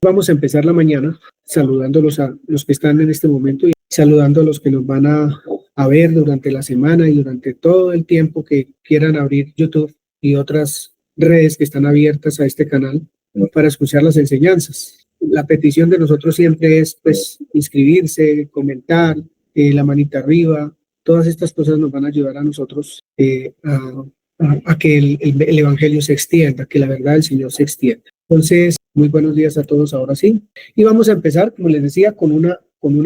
Vamos a empezar la mañana saludándolos a los que están en este momento y saludando a los que nos van a ver durante la semana y durante todo el tiempo que quieran abrir YouTube y otras redes que están abiertas a este canal para escuchar las enseñanzas. La petición de nosotros siempre es pues inscribirse, comentar, la manita arriba, todas estas cosas nos van a ayudar a nosotros a que el Evangelio se extienda, que la verdad del Señor se extienda. Entonces, muy buenos días a todos ahora sí. Y vamos a empezar, como les decía, con una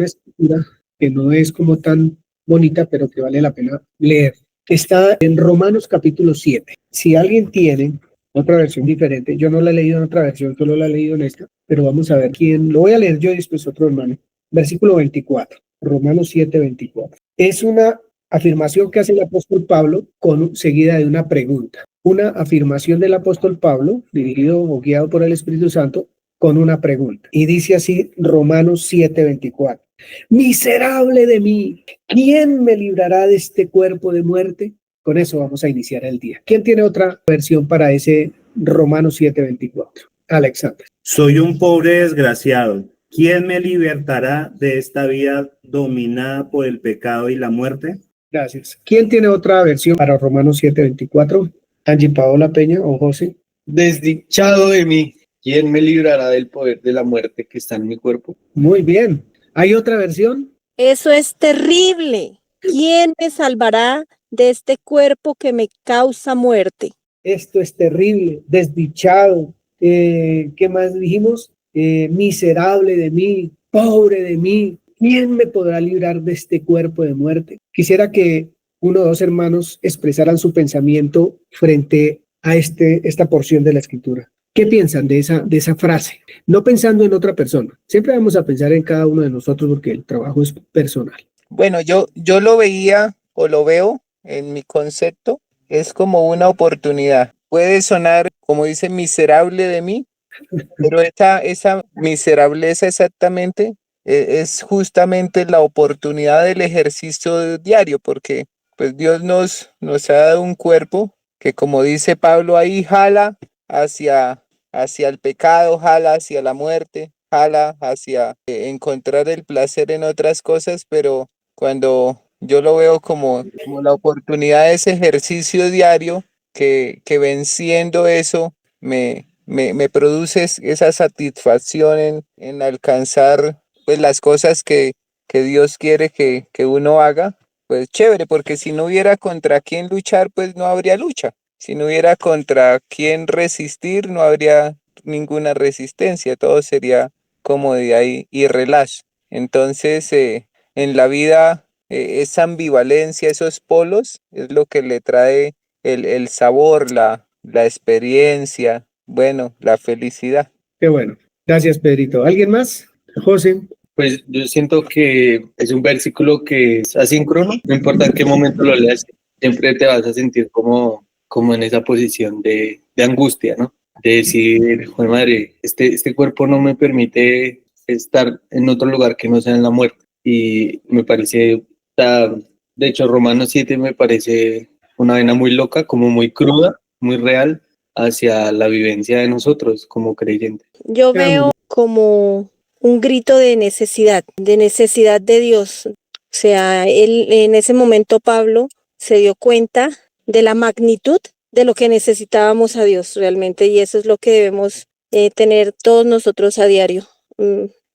escritura que no es como tan bonita, pero que vale la pena leer. Está en Romanos capítulo 7. Si alguien tiene otra versión diferente, yo no la he leído en otra versión, solo la he leído en esta, pero vamos a ver quién, lo voy a leer yo y después otro hermano. Versículo 24, Romanos 7, 24. Es una afirmación que hace el apóstol Pablo seguida de una pregunta. Una afirmación del apóstol Pablo, dirigido o guiado por el Espíritu Santo, con una pregunta. Y dice así Romanos 7, 24. Miserable de mí, ¿quién me librará de este cuerpo de muerte? Con eso vamos a iniciar el día. ¿Quién tiene otra versión para ese Romanos 7, 24? Alexander. Soy un pobre desgraciado. ¿Quién me libertará de esta vida dominada por el pecado y la muerte? Gracias. ¿Quién tiene otra versión para Romanos 7, 24? Angie Paola Peña o José. Desdichado de mí, ¿quién me librará del poder de la muerte que está en mi cuerpo? Muy bien. ¿Hay otra versión? Eso es terrible. ¿Quién me salvará de este cuerpo que me causa muerte? Esto es terrible, desdichado. ¿Qué más dijimos? Miserable de mí, pobre de mí. ¿Quién me podrá librar de este cuerpo de muerte? Quisiera que uno o dos hermanos expresaran su pensamiento frente a esta porción de la Escritura. ¿Qué piensan de esa frase? No pensando en otra persona. Siempre vamos a pensar en cada uno de nosotros porque el trabajo es personal. Bueno, yo lo veía o lo veo en mi concepto, es como una oportunidad. Puede sonar, como dice, miserable de mí, pero esa miserableza exactamente es justamente la oportunidad del ejercicio diario, porque pues Dios nos ha dado un cuerpo que, como dice Pablo ahí, jala hacia el pecado, jala hacia la muerte, jala hacia encontrar el placer en otras cosas, pero cuando yo lo veo como la oportunidad de ese ejercicio diario, que venciendo eso me produce esa satisfacción en alcanzar pues las cosas que Dios quiere que uno haga, pues chévere, porque si no hubiera contra quién luchar, pues no habría lucha. Si no hubiera contra quién resistir, no habría ninguna resistencia, todo sería comodidad y relax. Entonces, en la vida, esa ambivalencia, esos polos, es lo que le trae el sabor, la experiencia, bueno, la felicidad. Qué bueno. Gracias, Pedrito. ¿Alguien más? José. Pues yo siento que es un versículo que es asíncrono, no importa en qué momento lo leas, siempre te vas a sentir como en esa posición de angustia, ¿no? De decir, joder madre, este cuerpo no me permite estar en otro lugar que no sea en la muerte. Y me parece, de hecho, Romanos 7 me parece una vena muy loca, como muy cruda, muy real, hacia la vivencia de nosotros como creyentes. Yo veo como un grito de necesidad de Dios. O sea, en ese momento Pablo se dio cuenta de la magnitud de lo que necesitábamos a Dios realmente, y eso es lo que debemos tener todos nosotros a diario,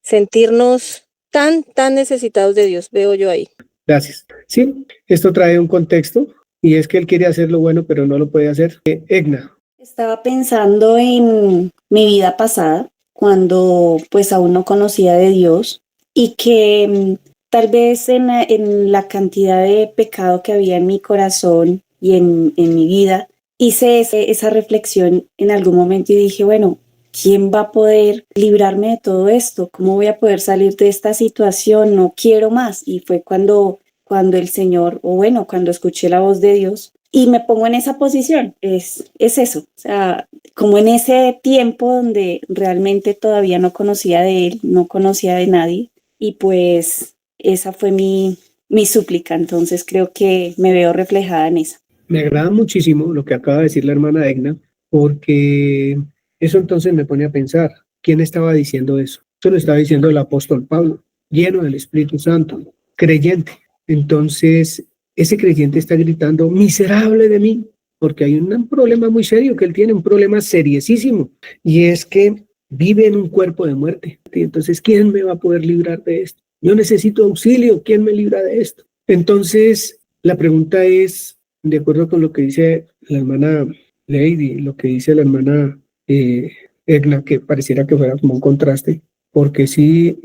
sentirnos tan necesitados de Dios, veo yo ahí. Gracias. Sí, esto trae un contexto y es que él quiere hacer lo bueno, pero no lo puede hacer. Egna. Estaba pensando en mi vida pasada, cuando pues aún no conocía de Dios, y que tal vez en la cantidad de pecado que había en mi corazón y en mi vida, hice esa reflexión en algún momento y dije, bueno, ¿quién va a poder librarme de todo esto? ¿Cómo voy a poder salir de esta situación? No quiero más. Y fue cuando el Señor, o bueno, cuando escuché la voz de Dios, y me pongo en esa posición, es eso, o sea, como en ese tiempo donde realmente todavía no conocía de Él, no conocía de nadie, y pues esa fue mi súplica, entonces creo que me veo reflejada en esa. Me agrada muchísimo lo que acaba de decir la hermana Egna, porque eso entonces me pone a pensar, ¿Quién estaba diciendo eso? Eso lo estaba diciendo el apóstol Pablo, lleno del Espíritu Santo, creyente. Entonces, ese creyente está gritando, miserable de mí, porque hay un problema muy serio que él tiene, un problema seriosísimo, y es que vive en un cuerpo de muerte. Entonces, ¿quién me va a poder librar de esto? Yo necesito auxilio, ¿quién me libra de esto? Entonces, la pregunta es, de acuerdo con lo que dice la hermana Lady, lo que dice la hermana Egna, que pareciera que fuera como un contraste, porque sí,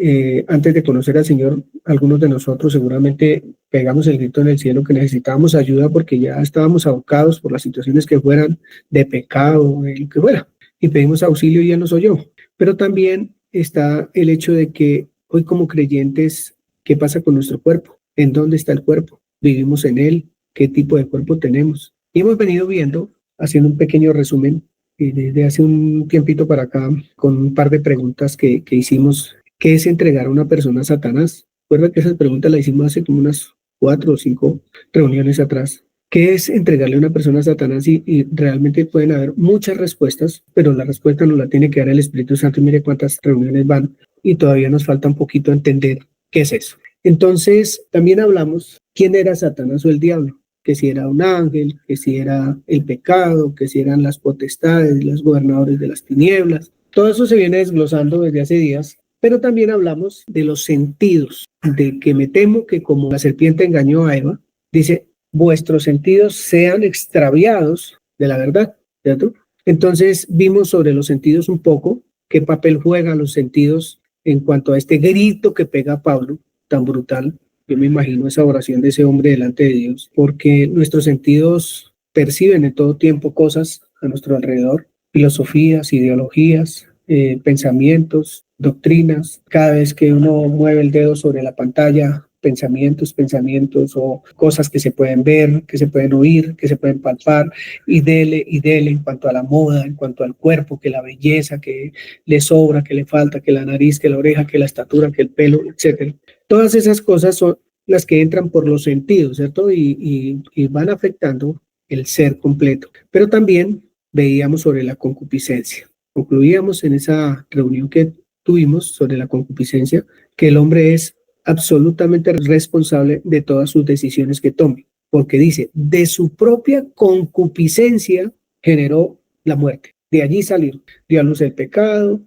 antes de conocer al Señor, algunos de nosotros seguramente pegamos el grito en el cielo que necesitábamos ayuda porque ya estábamos abocados por las situaciones que fueran de pecado, de lo que fuera, y pedimos auxilio y Él nos oyó. Pero también está el hecho de que hoy como creyentes, ¿qué pasa con nuestro cuerpo? ¿En dónde está el cuerpo? ¿Vivimos en él? ¿Qué tipo de cuerpo tenemos? Y hemos venido viendo, haciendo un pequeño resumen, desde hace un tiempito para acá, con un par de preguntas que hicimos. ¿Qué es entregar a una persona a Satanás? Recuerda que esas preguntas las hicimos hace como unas 4 o 5 reuniones atrás. ¿Qué es entregarle a una persona a Satanás? Y realmente pueden haber muchas respuestas, pero la respuesta nos la tiene que dar el Espíritu Santo. Y mire cuántas reuniones van y todavía nos falta un poquito entender qué es eso. Entonces, también hablamos quién era Satanás o el diablo, que si era un ángel, que si era el pecado, que si eran las potestades, los gobernadores de las tinieblas. Todo eso se viene desglosando desde hace días, pero también hablamos de los sentidos, de que me temo que como la serpiente engañó a Eva, dice, vuestros sentidos sean extraviados de la verdad, ¿cierto? Entonces vimos sobre los sentidos un poco, qué papel juegan los sentidos en cuanto a este grito que pega Pablo, tan brutal. Yo me imagino esa oración de ese hombre delante de Dios, porque nuestros sentidos perciben en todo tiempo cosas a nuestro alrededor, filosofías, ideologías, pensamientos, doctrinas. Cada vez que uno mueve el dedo sobre la pantalla, pensamientos o cosas que se pueden ver, que se pueden oír, que se pueden palpar, y dele en cuanto a la moda, en cuanto al cuerpo, que la belleza, que le sobra, que le falta, que la nariz, que la oreja, que la estatura, que el pelo, etcétera. Todas esas cosas son las que entran por los sentidos, ¿cierto? Y van afectando el ser completo. Pero también veíamos sobre la concupiscencia. Concluíamos en esa reunión que tuvimos sobre la concupiscencia que el hombre es absolutamente responsable de todas sus decisiones que tome, porque dice, de su propia concupiscencia generó la muerte. De allí salió, dio a luz el pecado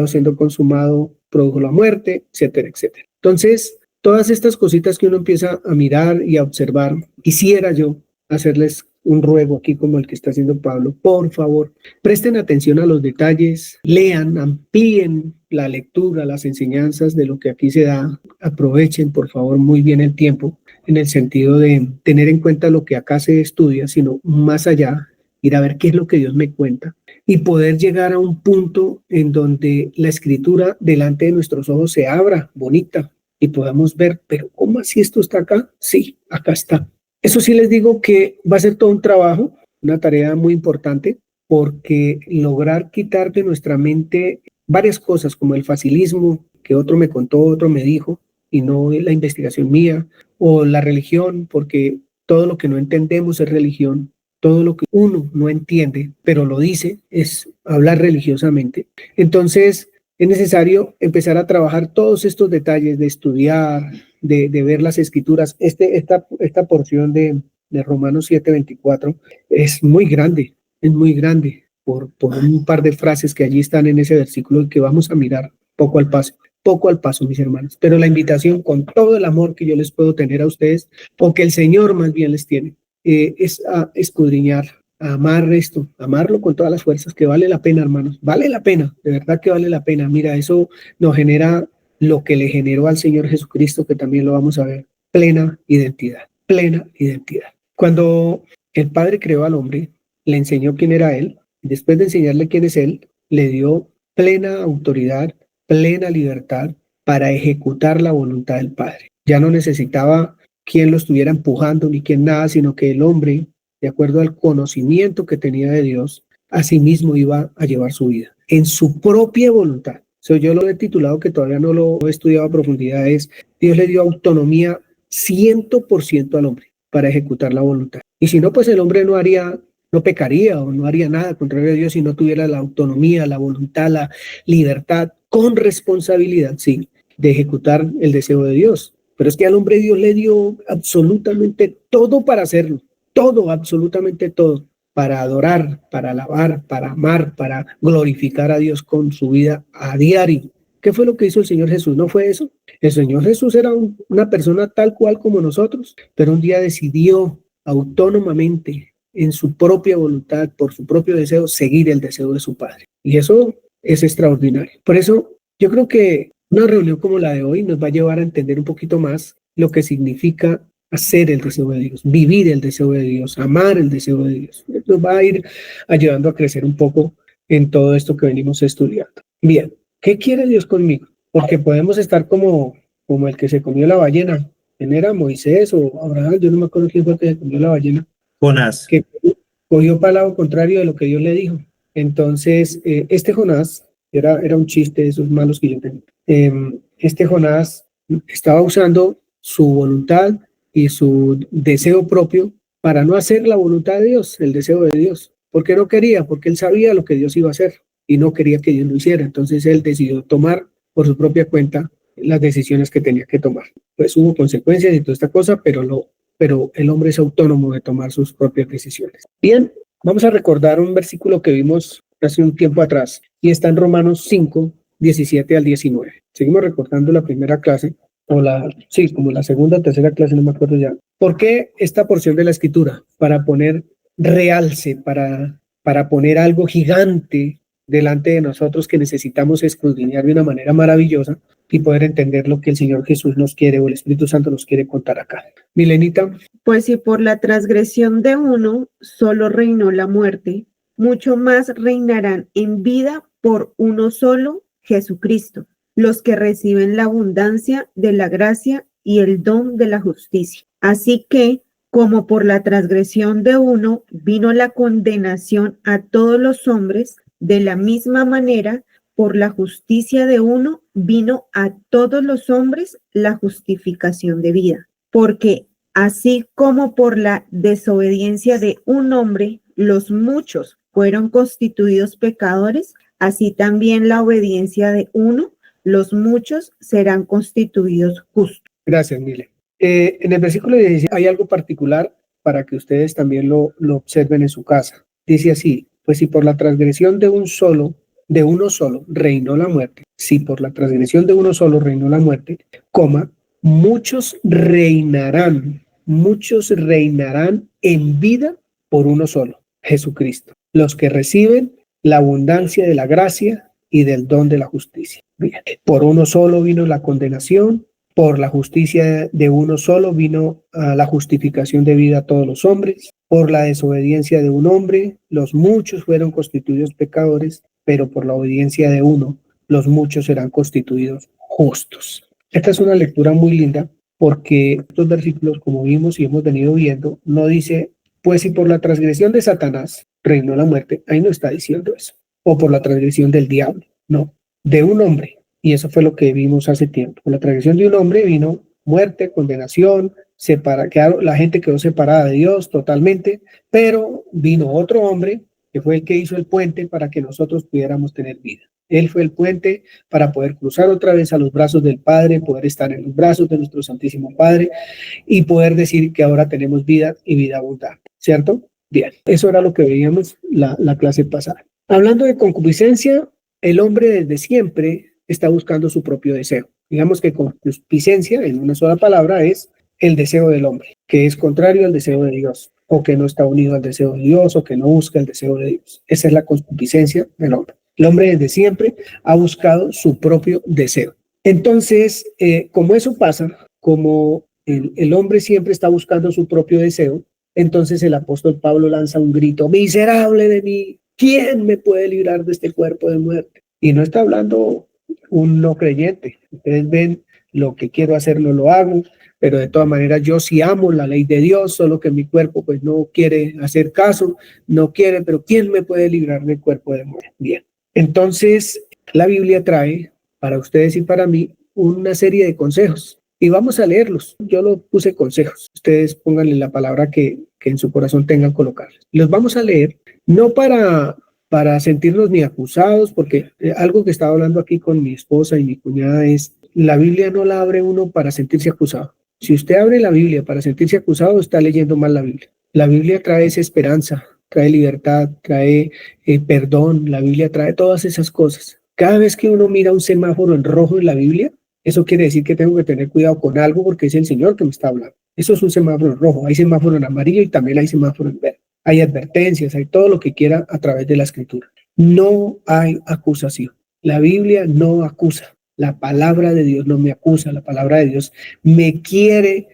siendo consumado produjo la muerte, etcétera, etcétera. Entonces, todas estas cositas que uno empieza a mirar y a observar, quisiera yo hacerles un ruego aquí como el que está haciendo Pablo. Por favor, presten atención a los detalles, lean, amplíen la lectura, las enseñanzas de lo que aquí se da. Aprovechen, por favor, muy bien el tiempo en el sentido de tener en cuenta lo que acá se estudia, sino más allá, ir a ver qué es lo que Dios me cuenta y poder llegar a un punto en donde la escritura delante de nuestros ojos se abra bonita y podamos ver, pero ¿cómo así esto está acá? Sí, acá está. Eso sí les digo que va a ser todo un trabajo, una tarea muy importante, porque lograr quitar de nuestra mente varias cosas como el facilismo, que otro me contó, otro me dijo, y no la investigación mía, o la religión, porque todo lo que no entendemos es religión, todo lo que uno no entiende, pero lo dice, es hablar religiosamente. Entonces, es necesario empezar a trabajar todos estos detalles de estudiar, de ver las escrituras. Esta porción de Romanos 7:24 es muy grande por un par de frases que allí están en ese versículo y que vamos a mirar poco al paso, mis hermanos. Pero la invitación con todo el amor que yo les puedo tener a ustedes, o que el Señor más bien les tiene, es a escudriñar, a amar esto, amarlo con todas las fuerzas, que vale la pena, hermanos, vale la pena, de verdad que vale la pena. Mira, eso nos genera lo que le generó al Señor Jesucristo, que también lo vamos a ver, plena identidad. Cuando el Padre creó al hombre, le enseñó quién era Él, y después de enseñarle quién es Él, le dio plena autoridad, plena libertad para ejecutar la voluntad del Padre. Ya no necesitaba quien lo estuviera empujando ni quien nada, sino que el hombre, de acuerdo al conocimiento que tenía de Dios, a sí mismo iba a llevar su vida en su propia voluntad. Yo lo he titulado, que todavía no lo he estudiado a profundidad, es Dios le dio autonomía 100% al hombre para ejecutar la voluntad. Y si no, pues el hombre no haría no pecaría o no haría nada contrario a Dios si no tuviera la autonomía, la voluntad, la libertad con responsabilidad, sí, de ejecutar el deseo de Dios. Pero es que al hombre Dios le dio absolutamente todo para hacerlo, todo, absolutamente todo, para adorar, para alabar, para amar, para glorificar a Dios con su vida a diario. ¿Qué fue lo que hizo el Señor Jesús? ¿No fue eso? El Señor Jesús era una persona tal cual como nosotros, pero un día decidió autónomamente, en su propia voluntad, por su propio deseo, seguir el deseo de su Padre. Y eso es extraordinario. Por eso yo creo que una reunión como la de hoy nos va a llevar a entender un poquito más lo que significa hacer el deseo de Dios, vivir el deseo de Dios, amar el deseo de Dios. Nos va a ir ayudando a crecer un poco en todo esto que venimos estudiando. Bien, ¿qué quiere Dios conmigo? Porque podemos estar como el que se comió la ballena. ¿Quién era? Moisés o Abraham, yo no me acuerdo quién fue el que se comió la ballena. Jonás. Que cogió para el lado contrario de lo que Dios le dijo. Entonces, este Jonás, era un chiste de esos malos que yo tengo. Este Jonás estaba usando su voluntad y su deseo propio para no hacer la voluntad de Dios, el deseo de Dios. ¿Por qué no quería? Porque él sabía lo que Dios iba a hacer y no quería que Dios lo hiciera. Entonces él decidió tomar por su propia cuenta las decisiones que tenía que tomar. Pues hubo consecuencias y toda esta cosa, pero el hombre es autónomo de tomar sus propias decisiones. Bien, vamos a recordar un versículo que vimos hace un tiempo atrás y está en Romanos 5, 17 al 19. Seguimos recordando la primera clase, como la segunda o tercera clase, no me acuerdo ya. ¿Por qué esta porción de la Escritura? Para poner realce, para poner algo gigante delante de nosotros que necesitamos escudriñar de una manera maravillosa y poder entender lo que el Señor Jesús nos quiere o el Espíritu Santo nos quiere contar acá. Milenita. Pues si por la transgresión de uno solo reinó la muerte, mucho más reinarán en vida por uno solo, Jesucristo, los que reciben la abundancia de la gracia y el don de la justicia. Así que, como por la transgresión de uno vino la condenación a todos los hombres, de la misma manera, por la justicia de uno vino a todos los hombres la justificación de vida. Porque así como por la desobediencia de un hombre, los muchos fueron constituidos pecadores, así también la obediencia de uno, los muchos serán constituidos justos. Gracias, Mile. En el versículo 16 hay algo particular para que ustedes también lo observen en su casa. Dice así, pues si por la transgresión de uno solo reinó la muerte, si por la transgresión de uno solo reinó la muerte, muchos reinarán en vida por uno solo, Jesucristo, los que reciben la abundancia de la gracia y del don de la justicia. Bien. Por uno solo vino la condenación, por la justicia de uno solo vino la justificación de vida a todos los hombres, por la desobediencia de un hombre, los muchos fueron constituidos pecadores, pero por la obediencia de uno, los muchos serán constituidos justos. Esta es una lectura muy linda porque estos versículos, como vimos y hemos venido viendo, no dice, pues si por la transgresión de Satanás reinó la muerte, ahí no está diciendo eso, o por la transgresión del diablo, no, de un hombre. Y eso fue lo que vimos hace tiempo. Por la transgresión de un hombre vino muerte, condenación, la gente quedó separada de Dios totalmente, pero vino otro hombre que fue el que hizo el puente para que nosotros pudiéramos tener vida. Él fue el puente para poder cruzar otra vez a los brazos del Padre, poder estar en los brazos de nuestro Santísimo Padre y poder decir que ahora tenemos vida y vida abundante, ¿cierto? Bien, eso era lo que veíamos la clase pasada. Hablando de concupiscencia, el hombre desde siempre está buscando su propio deseo. Digamos que concupiscencia, en una sola palabra, es el deseo del hombre, que es contrario al deseo de Dios, o que no está unido al deseo de Dios, o que no busca el deseo de Dios. Esa es la concupiscencia del hombre. El hombre desde siempre ha buscado su propio deseo. Entonces, como eso pasa, como el hombre siempre está buscando su propio deseo, entonces el apóstol Pablo lanza un grito, miserable de mí, ¿quién me puede librar de este cuerpo de muerte? Y no está hablando un no creyente. Ustedes ven, lo que quiero hacer no lo hago, pero de todas maneras yo sí amo la ley de Dios, solo que mi cuerpo pues no quiere hacer caso, no quiere, pero ¿quién me puede librar del cuerpo de muerte? Bien, entonces la Biblia trae para ustedes y para mí una serie de consejos y vamos a leerlos. Yo lo puse consejos, ustedes pónganle la palabra que que en su corazón tengan colocarlos. Los vamos a leer, no para sentirnos ni acusados, porque algo que estaba hablando aquí con mi esposa y mi cuñada es, la Biblia no la abre uno para sentirse acusado. Si usted abre la Biblia para sentirse acusado, está leyendo mal la Biblia. La Biblia trae esa esperanza, trae libertad, trae perdón, la Biblia trae todas esas cosas. Cada vez que uno mira un semáforo en rojo en la Biblia, eso quiere decir que tengo que tener cuidado con algo porque es el Señor que me está hablando. Eso es un semáforo en rojo, hay semáforo en amarillo y también hay semáforo en verde. Hay advertencias, hay todo lo que quiera a través de la Escritura. No hay acusación. La Biblia no acusa. La palabra de Dios no me acusa. La palabra de Dios me quiere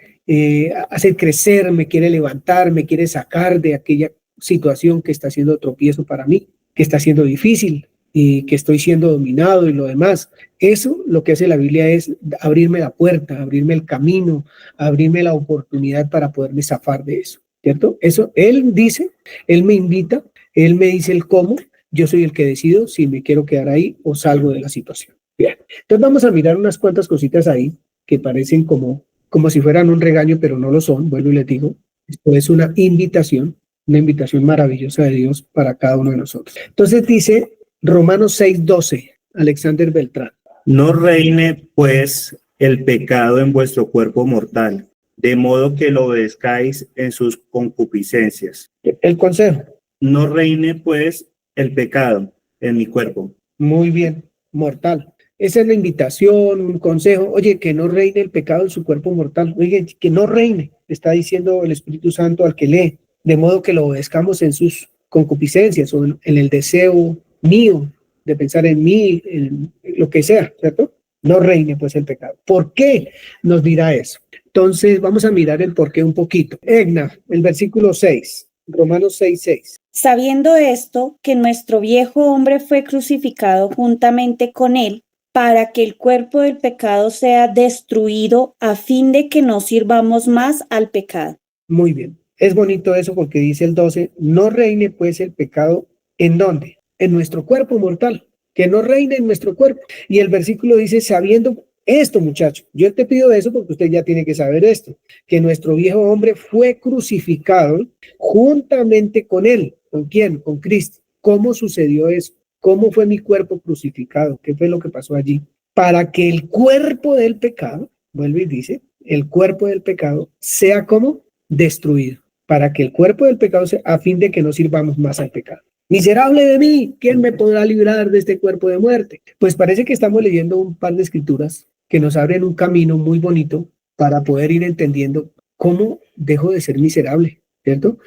hacer crecer, me quiere levantar, me quiere sacar de aquella situación que está siendo tropiezo para mí, que está siendo difícil y que estoy siendo dominado y lo demás. Eso lo que hace la Biblia es abrirme la puerta, abrirme el camino, abrirme la oportunidad para poderme zafar de eso, ¿cierto? Eso, Él dice, Él me invita, Él me dice el cómo, yo soy el que decido si me quiero quedar ahí o salgo de la situación. Bien, entonces vamos a mirar unas cuantas cositas ahí que parecen como si fueran un regaño, pero no lo son. Vuelvo y les digo, esto es una invitación maravillosa de Dios para cada uno de nosotros. Entonces dice Romanos 6:12, Alexander Beltrán. No reine, pues, el pecado en vuestro cuerpo mortal, de modo que lo obedezcáis en sus concupiscencias. El consejo. No reine, pues, el pecado en mi cuerpo. Muy bien, mortal. Esa es la invitación, un consejo. Oye, que no reine el pecado en su cuerpo mortal. Oye, que no reine, está diciendo el Espíritu Santo al que lee, de modo que lo obedezcamos en sus concupiscencias o en el deseo mío de pensar en mí, en lo que sea, ¿cierto? No reine pues el pecado. ¿Por qué nos dirá eso? Entonces vamos a mirar el por qué un poquito. Egna, el versículo 6, Romanos 6:6. Sabiendo esto, que nuestro viejo hombre fue crucificado juntamente con él, para que el cuerpo del pecado sea destruido, a fin de que no sirvamos más al pecado. Muy bien. Es bonito eso porque dice el 12, no reine pues el pecado, ¿en dónde? En nuestro cuerpo mortal, que no reine en nuestro cuerpo. Y el versículo dice, sabiendo esto, muchacho, yo te pido eso porque usted ya tiene que saber esto, que nuestro viejo hombre fue crucificado juntamente con él. ¿Con quién? Con Cristo. ¿Cómo sucedió eso? ¿Cómo fue mi cuerpo crucificado? ¿Qué fue lo que pasó allí? Para que el cuerpo del pecado, vuelve y dice, el cuerpo del pecado sea como destruido. Para que el cuerpo del pecado sea, a fin de que no sirvamos más al pecado. Miserable de mí, ¿quién me podrá librar de este cuerpo de muerte? Pues parece que estamos leyendo un par de escrituras que nos abren un camino muy bonito para poder ir entendiendo cómo dejo de ser miserable, ¿cierto?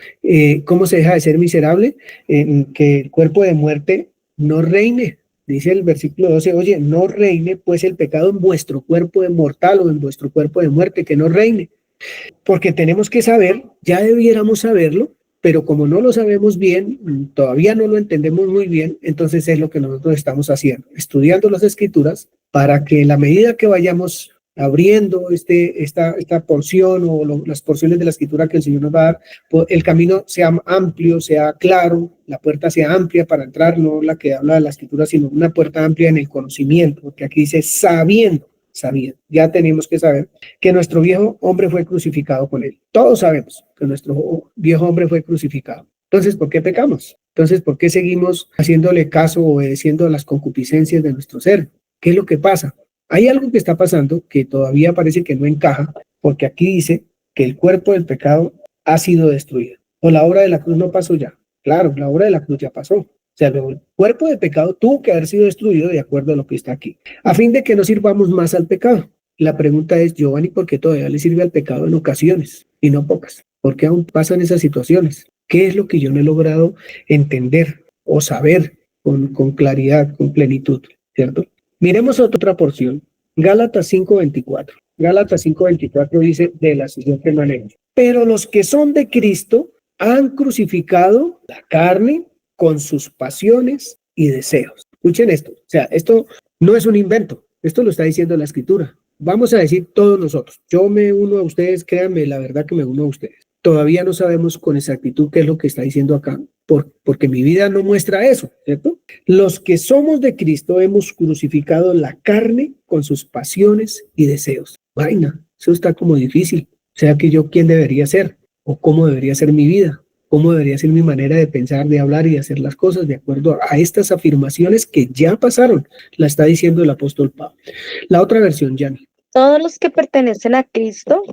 ¿Cómo se deja de ser miserable? Que el cuerpo de muerte no reine. Dice el versículo 12, oye, no reine pues el pecado en vuestro cuerpo de mortal o en vuestro cuerpo de muerte, que no reine. Porque tenemos que saber, ya debiéramos saberlo, pero como no lo sabemos bien, todavía no lo entendemos muy bien, entonces es lo que nosotros estamos haciendo, estudiando las escrituras para que en la medida que vayamos abriendo esta porción o las porciones de la escritura que el Señor nos va a dar, pues el camino sea amplio, sea claro, la puerta sea amplia para entrar, no la que habla de la escritura, sino una puerta amplia en el conocimiento, porque aquí dice sabiendo, ya tenemos que saber que nuestro viejo hombre fue crucificado con él. Todos sabemos que nuestro viejo hombre fue crucificado. Entonces, ¿por qué pecamos? Entonces, ¿por qué seguimos haciéndole caso o obedeciendo a las concupiscencias de nuestro ser? ¿Qué es lo que pasa? Hay algo que está pasando que todavía parece que no encaja, porque aquí dice que el cuerpo del pecado ha sido destruido. O la obra de la cruz no pasó ya. Claro, la obra de la cruz ya pasó. O sea, el cuerpo de pecado tuvo que haber sido destruido de acuerdo a lo que está aquí, a fin de que no sirvamos más al pecado. La pregunta es, Giovanni, ¿por qué todavía le sirve al pecado en ocasiones y no pocas? ¿Por qué aún pasan esas situaciones? ¿Qué es lo que yo no he logrado entender o saber con claridad, con plenitud? ¿Cierto? Miremos otra porción. Gálatas 5:24. Gálatas 5:24 dice de la siguiente manera. Pero los que son de Cristo han crucificado la carne con sus pasiones y deseos. Escuchen esto, o sea, esto no es un invento, esto lo está diciendo la escritura. Vamos a decir todos nosotros, yo me uno a ustedes, créanme, la verdad que me uno a ustedes. Todavía no sabemos con exactitud qué es lo que está diciendo acá, porque mi vida no muestra eso, ¿cierto? Los que somos de Cristo hemos crucificado la carne con sus pasiones y deseos. Vaina, eso está como difícil. O sea que yo, ¿quién debería ser? o cómo debería ser mi vida, cómo debería ser mi manera de pensar, de hablar y de hacer las cosas de acuerdo a estas afirmaciones que ya pasaron, la está diciendo el apóstol Pablo. La otra versión, Yanni. Todos los que pertenecen a Cristo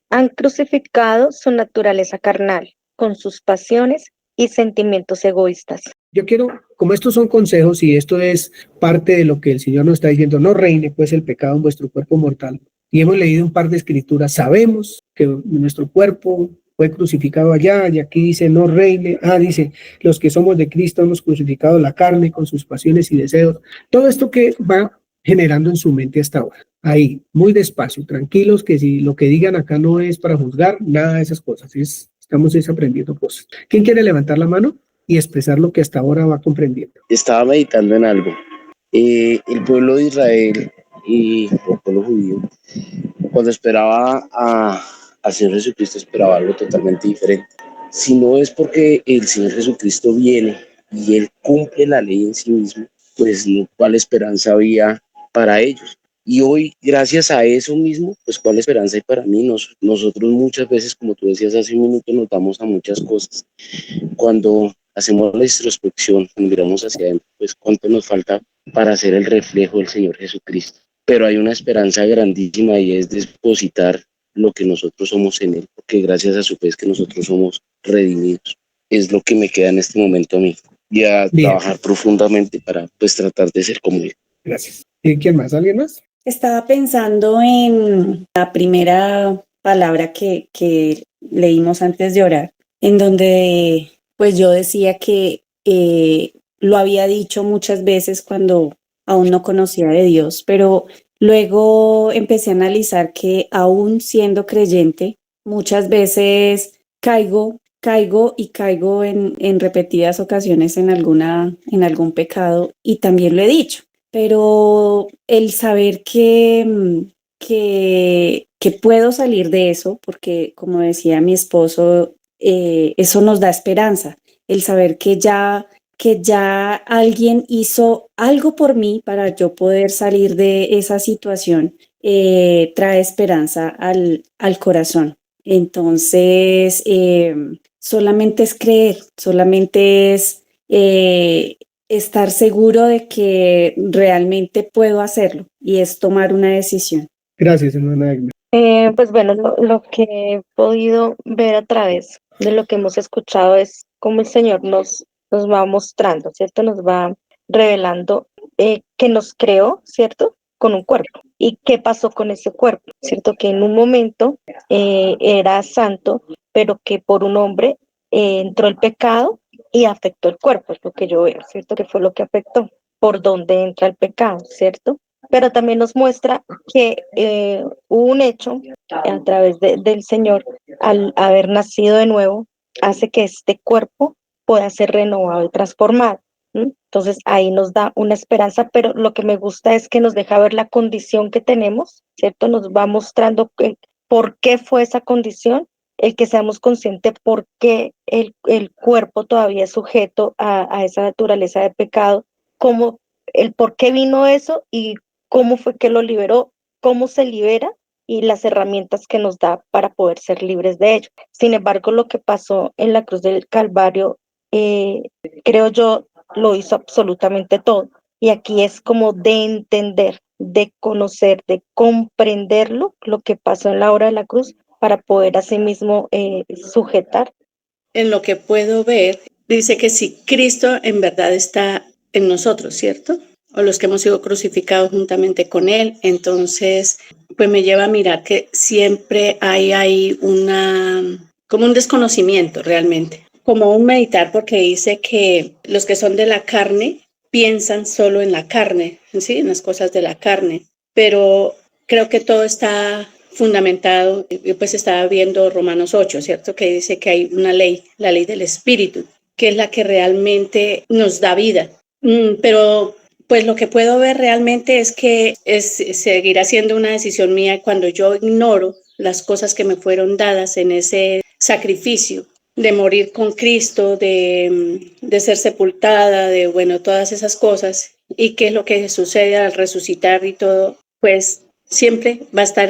han crucificado su naturaleza carnal con sus pasiones y sentimientos egoístas. Yo quiero, como estos son consejos y esto es parte de lo que el Señor nos está diciendo, no reine pues el pecado en vuestro cuerpo mortal. Y hemos leído un par de escrituras, sabemos que nuestro cuerpo fue crucificado allá, y aquí dice no reine, dice, los que somos de Cristo hemos crucificado la carne con sus pasiones y deseos. Todo esto que va generando en su mente hasta ahora. Ahí, muy despacio, tranquilos, que si lo que digan acá no es para juzgar, nada de esas cosas, estamos aprendiendo cosas. ¿Quién quiere levantar la mano y expresar lo que hasta ahora va comprendiendo? Estaba meditando en algo. El pueblo de Israel y el pueblo judío, cuando esperaba al Señor Jesucristo, esperaba algo totalmente diferente. Si no es porque el Señor Jesucristo viene y Él cumple la ley en sí mismo, pues ¿cuál esperanza había para ellos? Y hoy, gracias a eso mismo, pues ¿cuál esperanza hay para mí? Nosotros muchas veces, como tú decías hace un minuto, nos damos a muchas cosas. Cuando hacemos la introspección, cuando miramos hacia adentro, pues cuánto nos falta para ser el reflejo del Señor Jesucristo. Pero hay una esperanza grandísima y es depositar lo que nosotros somos en Él, porque gracias a su fe es que nosotros somos redimidos. Es lo que me queda en este momento a mí, y a trabajar profundamente para pues tratar de ser como Él. Gracias. ¿Y quién más? ¿Alguien más? Estaba pensando en la primera palabra que leímos antes de orar, en donde pues yo decía que lo había dicho muchas veces cuando aún no conocía de Dios, pero luego empecé a analizar que aún siendo creyente, muchas veces caigo en repetidas ocasiones en algún pecado, y también lo he dicho. Pero el saber que puedo salir de eso, porque como decía mi esposo, eso nos da esperanza, el saber que ya alguien hizo algo por mí para yo poder salir de esa situación, trae esperanza al corazón. Entonces, solamente es creer, solamente es estar seguro de que realmente puedo hacerlo, y es tomar una decisión. Gracias, hermana Agnes. Pues bueno, lo que he podido ver a través de lo que hemos escuchado es cómo el Señor nos va mostrando, ¿cierto? Nos va revelando que nos creó, ¿cierto? Con un cuerpo. ¿Y qué pasó con ese cuerpo? ¿Cierto? Que en un momento era santo, pero que por un hombre entró el pecado y afectó el cuerpo, es lo que yo veo, ¿cierto? Que fue lo que afectó, por dónde entra el pecado, ¿cierto? Pero también nos muestra que hubo un hecho a través del Señor, al haber nacido de nuevo, hace que este cuerpo pueda ser renovado y transformado. Entonces ahí nos da una esperanza, pero lo que me gusta es que nos deja ver la condición que tenemos, ¿cierto? Nos va mostrando por qué fue esa condición, el que seamos conscientes por qué el cuerpo todavía es sujeto a esa naturaleza de pecado, cómo, el por qué vino eso y cómo fue que lo liberó, cómo se libera y las herramientas que nos da para poder ser libres de ello. Sin embargo, lo que pasó en la cruz del Calvario, creo yo, lo hizo absolutamente todo. Y aquí es como de entender, de conocer, de comprenderlo, lo que pasó en la hora de la cruz, para poder asimismo sujetar. En lo que puedo ver, dice que si Cristo en verdad está en nosotros, ¿cierto? O los que hemos sido crucificados juntamente con Él, entonces pues me lleva a mirar que siempre hay ahí como un desconocimiento realmente, como un meditar, porque dice que los que son de la carne piensan solo en la carne, ¿sí? En las cosas de la carne, pero creo que todo está fundamentado. Yo pues estaba viendo Romanos 8, ¿cierto? Que dice que hay una ley, la ley del Espíritu, que es la que realmente nos da vida. Pero pues lo que puedo ver realmente es que seguirá siendo una decisión mía cuando yo ignoro las cosas que me fueron dadas en ese sacrificio de morir con Cristo, de ser sepultada, de bueno, todas esas cosas, y qué es lo que sucede al resucitar y todo, pues siempre va a estar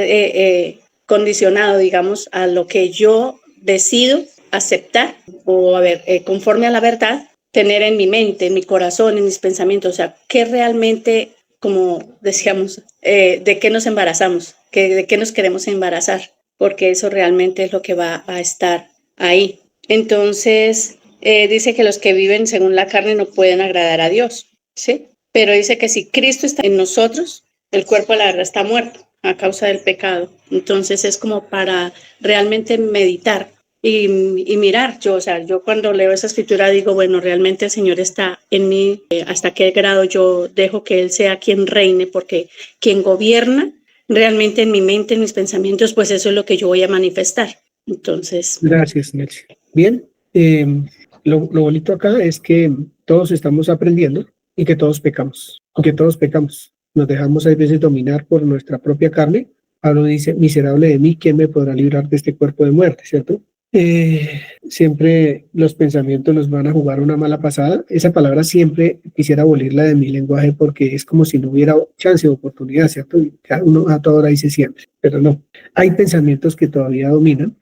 condicionado, digamos, a lo que yo decido aceptar o, conforme a la verdad, tener en mi mente, en mi corazón, en mis pensamientos, o sea, qué realmente, como decíamos, de qué nos embarazamos, de qué nos queremos embarazar, porque eso realmente es lo que va a estar ahí. Entonces, dice que los que viven según la carne no pueden agradar a Dios, ¿sí? Pero dice que si Cristo está en nosotros, el cuerpo, la verdad, está muerto a causa del pecado. Entonces, es como para realmente meditar y mirar. Yo cuando leo esa escritura digo, bueno, realmente el Señor está en mí, hasta qué grado yo dejo que Él sea quien reine, porque quien gobierna realmente en mi mente, en mis pensamientos, pues eso es lo que yo voy a manifestar. Entonces. Gracias, Nelson. Bien, lo bonito acá es que todos estamos aprendiendo y que todos pecamos, Nos dejamos a veces dominar por nuestra propia carne. Pablo dice, miserable de mí, ¿quién me podrá librar de este cuerpo de muerte? ¿Cierto? Siempre los pensamientos nos van a jugar una mala pasada. Esa palabra siempre quisiera abolirla de mi lenguaje porque es como si no hubiera chance o oportunidad, ¿cierto? Uno a toda hora dice siempre, pero no. Hay pensamientos que todavía dominan,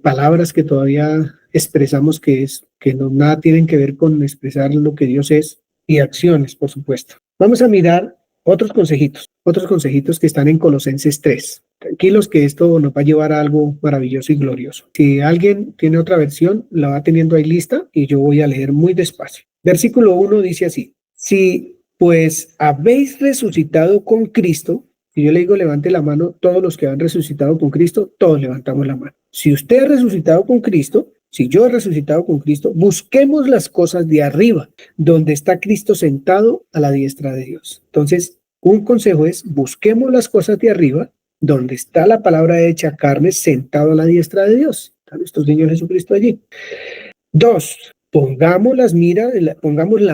palabras que todavía expresamos que no nada tienen que ver con expresar lo que Dios es, y acciones, por supuesto. Vamos a mirar otros consejitos que están en Colosenses 3. Tranquilos que esto nos va a llevar a algo maravilloso y glorioso. Si alguien tiene otra versión, la va teniendo ahí lista y yo voy a leer muy despacio. Versículo 1 dice así: si pues habéis resucitado con Cristo, y yo le digo levante la mano, todos los que han resucitado con Cristo, todos levantamos la mano. Si usted ha resucitado con Cristo, si yo he resucitado con Cristo, busquemos las cosas de arriba, donde está Cristo sentado a la diestra de Dios. Entonces, un consejo es, busquemos las cosas de arriba, donde está la palabra hecha carne, sentado a la diestra de Dios. Está nuestro Señor Jesucristo allí. 2, pongamos la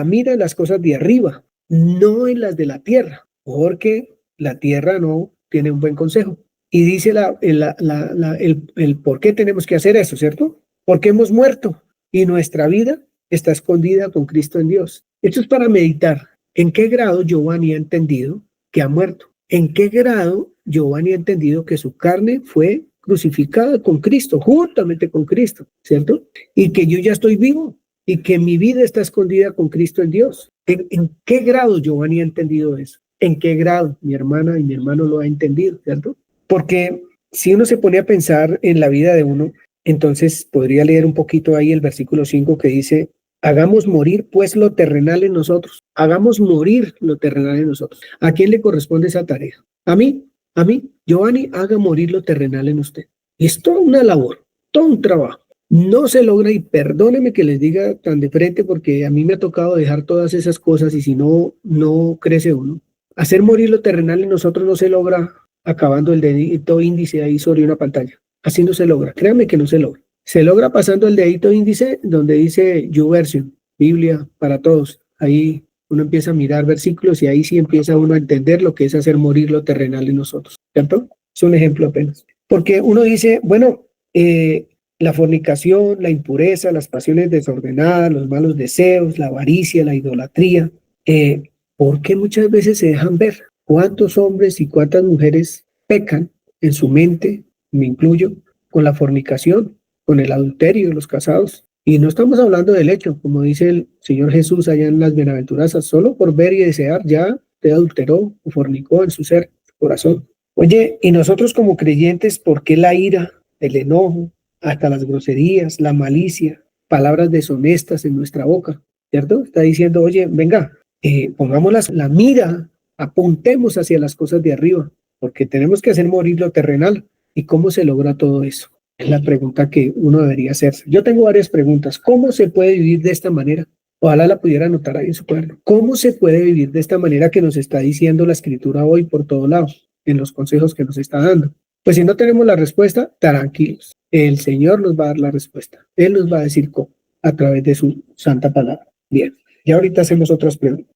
mira en las cosas de arriba, no en las de la tierra, porque la tierra no tiene un buen consejo. Y dice el por qué tenemos que hacer eso, ¿cierto? Porque hemos muerto y nuestra vida está escondida con Cristo en Dios. Esto es para meditar. ¿En qué grado Giovanni ha entendido que ha muerto? ¿En qué grado Giovanni ha entendido que su carne fue crucificada con Cristo, juntamente con Cristo, ¿cierto? Y que yo ya estoy vivo y que mi vida está escondida con Cristo en Dios. ¿En qué grado Giovanni ha entendido eso? ¿En qué grado mi hermana y mi hermano lo ha entendido, ¿cierto? Porque si uno se pone a pensar en la vida de uno, entonces podría leer un poquito ahí el versículo 5 que dice, hagamos morir pues lo terrenal en nosotros. Hagamos morir lo terrenal en nosotros. ¿A quién le corresponde esa tarea? A mí. Giovanni, haga morir lo terrenal en usted. Y es toda una labor, todo un trabajo. No se logra, y perdónenme que les diga tan de frente, porque a mí me ha tocado dejar todas esas cosas y si no, no crece uno. Hacer morir lo terrenal en nosotros no se logra acabando el dedito índice ahí sobre una pantalla. Así no se logra, créanme que no se logra. Se logra pasando el dedito índice donde dice YouVersion, Biblia para todos. Ahí uno empieza a mirar versículos y ahí sí empieza uno a entender lo que es hacer morir lo terrenal en nosotros, ¿cierto? Es un ejemplo apenas. Porque uno dice, bueno, la fornicación, la impureza, las pasiones desordenadas, los malos deseos, la avaricia, la idolatría, ¿por qué muchas veces se dejan ver? ¿Cuántos hombres y cuántas mujeres pecan en su mente, me incluyo, con la fornicación, con el adulterio de los casados? Y no estamos hablando del hecho, como dice el Señor Jesús allá en las bienaventuranzas, solo por ver y desear ya te adulteró o fornicó en su ser, su corazón. Oye, y nosotros como creyentes, ¿por qué la ira, el enojo, hasta las groserías, la malicia, palabras deshonestas en nuestra boca? ¿Cierto? Está diciendo, oye, venga, pongamos la mira, apuntemos hacia las cosas de arriba, porque tenemos que hacer morir lo terrenal. ¿Y cómo se logra todo eso? Es la pregunta que uno debería hacerse. Yo tengo varias preguntas. ¿Cómo se puede vivir de esta manera? Ojalá la pudiera anotar ahí en su cuaderno. ¿Cómo se puede vivir de esta manera que nos está diciendo la Escritura hoy por todos lados, en los consejos que nos está dando? Pues si no tenemos la respuesta, tranquilos. El Señor nos va a dar la respuesta. Él nos va a decir cómo, a través de su santa palabra. Bien, y ahorita hacemos otras preguntas.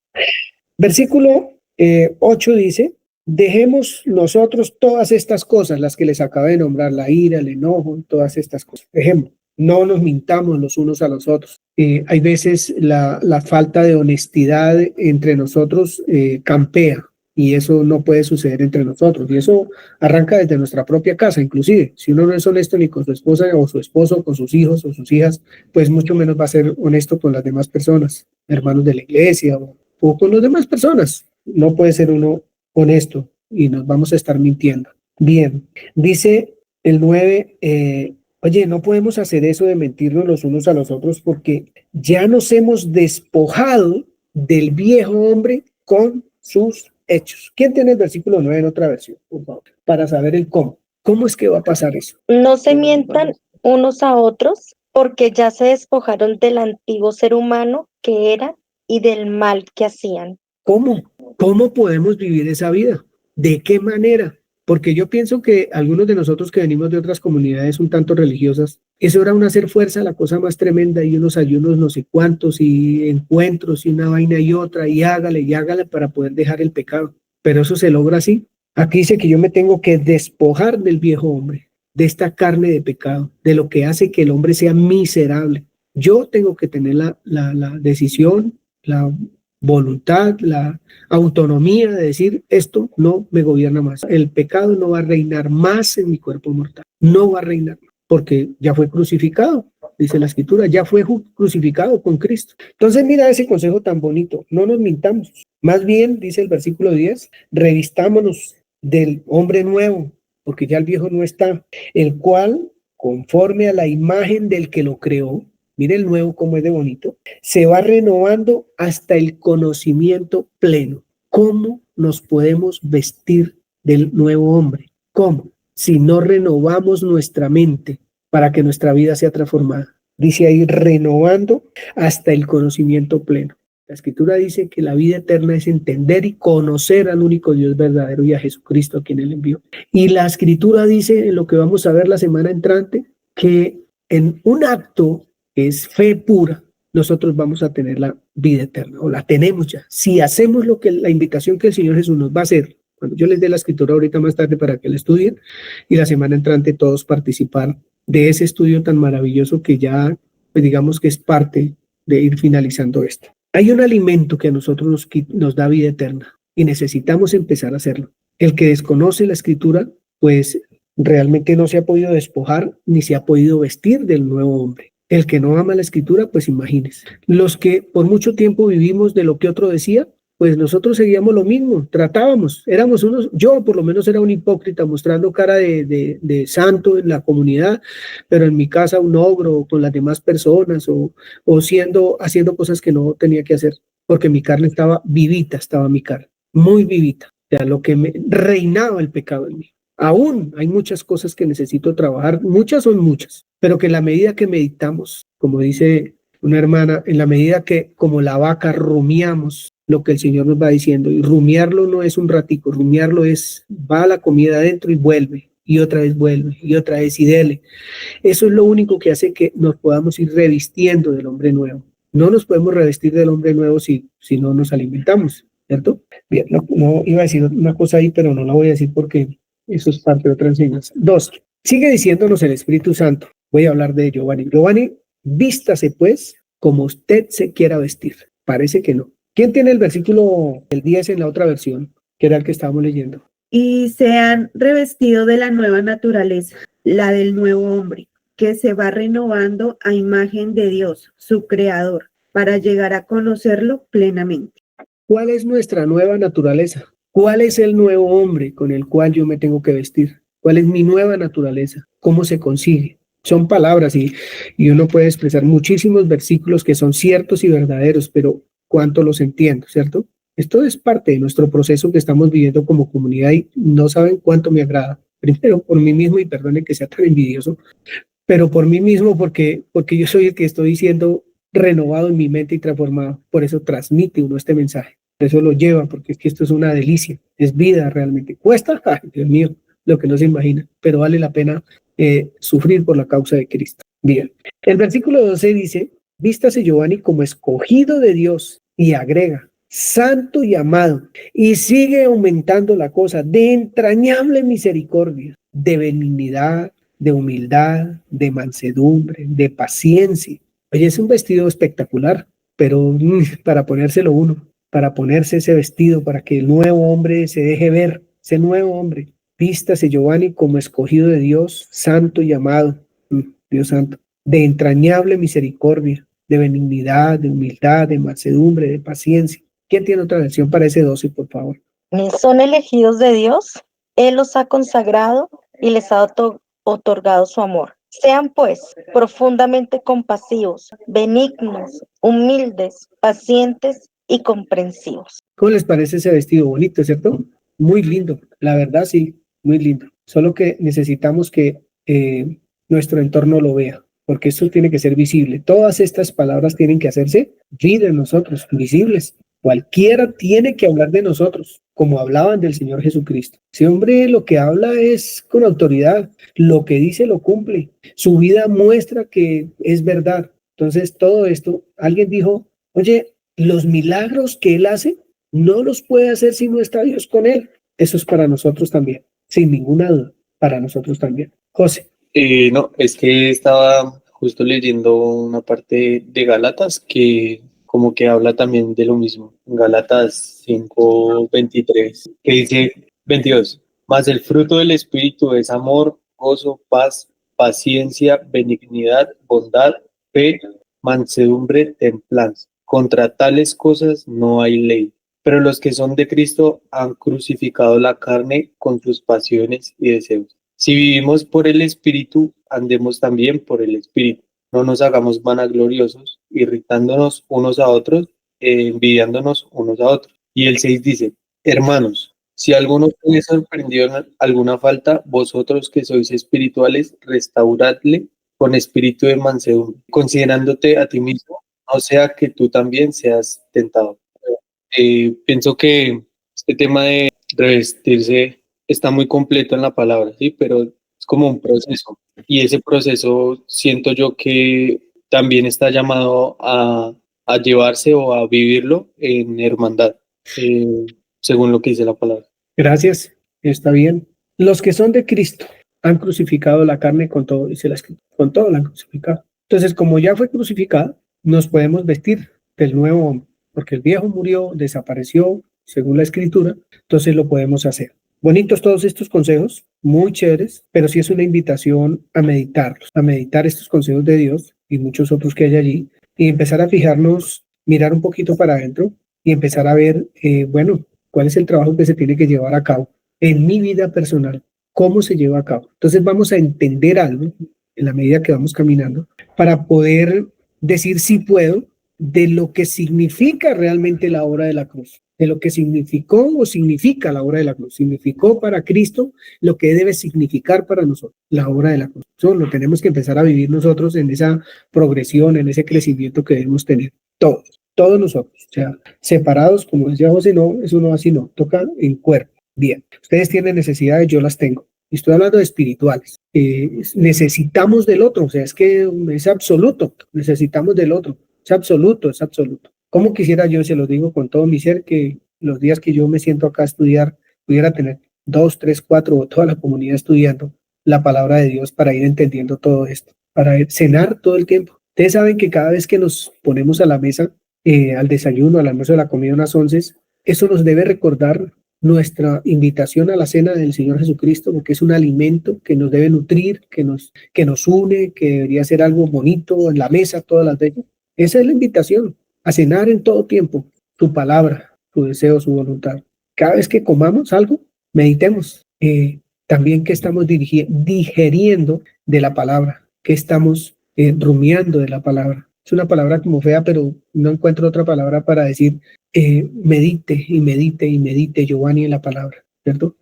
Versículo 8 dice, dejemos nosotros todas estas cosas, las que les acabé de nombrar, la ira, el enojo, todas estas cosas. Dejemos, no nos mintamos los unos a los otros. Hay veces la falta de honestidad entre nosotros campea Y eso no puede suceder entre nosotros. Y eso arranca desde nuestra propia casa, inclusive. Si uno no es honesto ni con su esposa o su esposo, con sus hijos o sus hijas, pues mucho menos va a ser honesto con las demás personas, hermanos de la iglesia o con las demás personas. No puede ser uno honesto y nos vamos a estar mintiendo. Bien, dice el 9, oye, no podemos hacer eso de mentirnos los unos a los otros porque ya nos hemos despojado del viejo hombre con sus hechos. ¿Quién tiene el versículo 9 en otra versión, por favor? Para saber el cómo. ¿Cómo es que va a pasar eso? No se mientan unos a otros, porque ya se despojaron del antiguo ser humano que eran y del mal que hacían. ¿Cómo? ¿Cómo podemos vivir esa vida? ¿De qué manera? Porque yo pienso que algunos de nosotros que venimos de otras comunidades un tanto religiosas, eso era un hacer fuerza, la cosa más tremenda, y unos ayunos no sé cuántos, y encuentros, y una vaina y otra, y hágale para poder dejar el pecado. Pero eso se logra así. Aquí dice que yo me tengo que despojar del viejo hombre, de esta carne de pecado, de lo que hace que el hombre sea miserable. Yo tengo que tener la decisión, la voluntad, la autonomía de decir, esto no me gobierna más. El pecado no va a reinar más en mi cuerpo mortal. No va a reinar, porque ya fue crucificado, dice la Escritura, ya fue crucificado con Cristo. Entonces mira ese consejo tan bonito, no nos mintamos. Más bien, dice el versículo 10, revistámonos del hombre nuevo, porque ya el viejo no está, el cual, conforme a la imagen del que lo creó, mire el nuevo cómo es de bonito, se va renovando hasta el conocimiento pleno. ¿Cómo nos podemos vestir del nuevo hombre? ¿Cómo? Si no renovamos nuestra mente para que nuestra vida sea transformada. Dice ahí, renovando hasta el conocimiento pleno. La Escritura dice que la vida eterna es entender y conocer al único Dios verdadero y a Jesucristo a quien Él envió. Y la Escritura dice, en lo que vamos a ver la semana entrante, que en un acto que es fe pura, nosotros vamos a tener la vida eterna, o la tenemos ya. Si hacemos la invitación que el Señor Jesús nos va a hacer, cuando yo les dé la Escritura ahorita más tarde para que la estudien, y la semana entrante todos participar de ese estudio tan maravilloso que ya, pues digamos que es parte de ir finalizando esto. Hay un alimento que a nosotros nos da vida eterna y necesitamos empezar a hacerlo. El que desconoce la Escritura, pues realmente no se ha podido despojar ni se ha podido vestir del nuevo hombre. El que no ama la Escritura, pues imagínese. Los que por mucho tiempo vivimos de lo que otro decía, pues nosotros seguíamos lo mismo, tratábamos, éramos unos, yo por lo menos era un hipócrita mostrando cara de santo en la comunidad, pero en mi casa un ogro con las demás personas o haciendo cosas que no tenía que hacer, porque mi carne estaba vivita, estaba mi carne, muy vivita, o sea, lo que reinaba el pecado en mí. Aún hay muchas cosas que necesito trabajar, muchas son muchas, pero que en la medida que meditamos, como dice una hermana, en la medida que como la vaca rumiamos lo que el Señor nos va diciendo, y rumiarlo no es un ratico, rumiarlo es, va la comida adentro y vuelve, y otra vez vuelve, y otra vez y dele. Eso es lo único que hace que nos podamos ir revistiendo del hombre nuevo. No nos podemos revestir del hombre nuevo si no nos alimentamos, ¿cierto? Bien, no iba a decir una cosa ahí, pero no la voy a decir porque eso es parte de otra enseñanza. 2, sigue diciéndonos el Espíritu Santo. Voy a hablar de Giovanni. Giovanni, vístase pues como usted se quiera vestir. Parece que no. ¿Quién tiene el versículo del 10 en la otra versión, que era el que estábamos leyendo? Y se han revestido de la nueva naturaleza, la del nuevo hombre, que se va renovando a imagen de Dios, su creador, para llegar a conocerlo plenamente. ¿Cuál es nuestra nueva naturaleza? ¿Cuál es el nuevo hombre con el cual yo me tengo que vestir? ¿Cuál es mi nueva naturaleza? ¿Cómo se consigue? Son palabras y uno puede expresar muchísimos versículos que son ciertos y verdaderos, pero ¿cuánto los entiendo, cierto? Esto es parte de nuestro proceso que estamos viviendo como comunidad y no saben cuánto me agrada. Primero por mí mismo, y perdone que sea tan envidioso, pero por mí mismo porque yo soy el que estoy siendo renovado en mi mente y transformado. Por eso transmite uno este mensaje. Por eso lo lleva, porque es que esto es una delicia. Es vida realmente. Cuesta, ay, Dios mío, lo que no se imagina, pero vale la pena sufrir por la causa de Cristo. Bien. El versículo 12 dice, vístase Giovanni como escogido de Dios, y agrega, santo y amado, y sigue aumentando la cosa, de entrañable misericordia, de benignidad, de humildad, de mansedumbre, de paciencia. Oye, es un vestido espectacular, pero para ponérselo uno. para ponerse ese vestido, para que el nuevo hombre se deje ver, ese nuevo hombre. Vístase, Giovanni, como escogido de Dios, santo y amado, Dios santo, de entrañable misericordia, de benignidad, de humildad, de mansedumbre, de paciencia. ¿Quién tiene otra versión para ese 12, por favor? Son elegidos de Dios, Él los ha consagrado y les ha otorgado su amor. Sean pues profundamente compasivos, benignos, humildes, pacientes y comprensivos. ¿Cómo les parece ese vestido? Bonito, ¿cierto? Muy lindo, la verdad sí, muy lindo. Solo que necesitamos que nuestro entorno lo vea, porque esto tiene que ser visible. Todas estas palabras tienen que hacerse vida en nosotros, visibles. Cualquiera tiene que hablar de nosotros, como hablaban del Señor Jesucristo. Ese hombre lo que habla es con autoridad, lo que dice lo cumple. Su vida muestra que es verdad. Entonces, todo esto, alguien dijo, oye, los milagros que él hace, no los puede hacer si no está Dios con él. Eso es para nosotros también, sin ninguna duda, para nosotros también. José. No, es que estaba justo leyendo una parte de Gálatas que como que habla también de lo mismo. Gálatas 5:23, que dice 22, mas el fruto del Espíritu es amor, gozo, paz, paciencia, benignidad, bondad, fe, mansedumbre, templanza. Contra tales cosas no hay ley. Pero los que son de Cristo han crucificado la carne con sus pasiones y deseos. Si vivimos por el Espíritu, andemos también por el Espíritu. No nos hagamos vanagloriosos, irritándonos unos a otros, envidiándonos unos a otros. Y el 6 dice, hermanos, si alguno tiene sorprendido en alguna falta, vosotros que sois espirituales, restauradle con espíritu de mansedumbre, considerándote a ti mismo, no sea que tú también seas tentado. Pienso que este tema de revestirse está muy completo en la palabra, ¿sí? Pero es como un proceso. Y ese proceso siento yo que también está llamado a llevarse o a vivirlo en hermandad, según lo que dice la palabra. Gracias, está bien. Los que son de Cristo han crucificado la carne con todo, dice la Escritura, con todo la han crucificado. Entonces, como ya fue crucificado, nos podemos vestir del nuevo hombre, porque el viejo murió, desapareció, según la Escritura, entonces lo podemos hacer. Bonitos todos estos consejos, muy chéveres, pero sí es una invitación a meditarlos, a meditar estos consejos de Dios y muchos otros que hay allí, y empezar a fijarnos, mirar un poquito para adentro y empezar a ver, bueno, cuál es el trabajo que se tiene que llevar a cabo en mi vida personal, cómo se lleva a cabo. Entonces vamos a entender algo en la medida que vamos caminando para poder decir si puedo de lo que significa realmente la obra de la cruz, de lo que significó o significa la obra de la cruz. Significó para Cristo lo que debe significar para nosotros la obra de la cruz. Eso lo tenemos que empezar a vivir nosotros en esa progresión, en ese crecimiento que debemos tener todos nosotros, o sea, separados, como decía José, no, eso no así no, toca en cuerpo. Bien, ustedes tienen necesidades, yo las tengo. Estoy hablando de espirituales. Necesitamos del otro, o sea, es que es absoluto, necesitamos del otro. Es absoluto, es absoluto. ¿Cómo quisiera yo, se lo digo con todo mi ser, que los días que yo me siento acá a estudiar, pudiera tener 2, 3, 4 o toda la comunidad estudiando la palabra de Dios para ir entendiendo todo esto, para cenar todo el tiempo? Ustedes saben que cada vez que nos ponemos a la mesa, al desayuno, al almuerzo, a la comida, unas 11, eso nos debe recordar nuestra invitación a la cena del Señor Jesucristo, porque es un alimento que nos debe nutrir, que nos une, que debería ser algo bonito en la mesa todas las veces. Esa es la invitación, a cenar en todo tiempo, su palabra, su deseo, su voluntad. Cada vez que comamos algo, meditemos también que estamos digeriendo de la palabra, que estamos rumiando de la palabra. Es una palabra como fea, pero no encuentro otra palabra para decir medite y medite y medite, Giovanni, en la palabra, ¿cierto?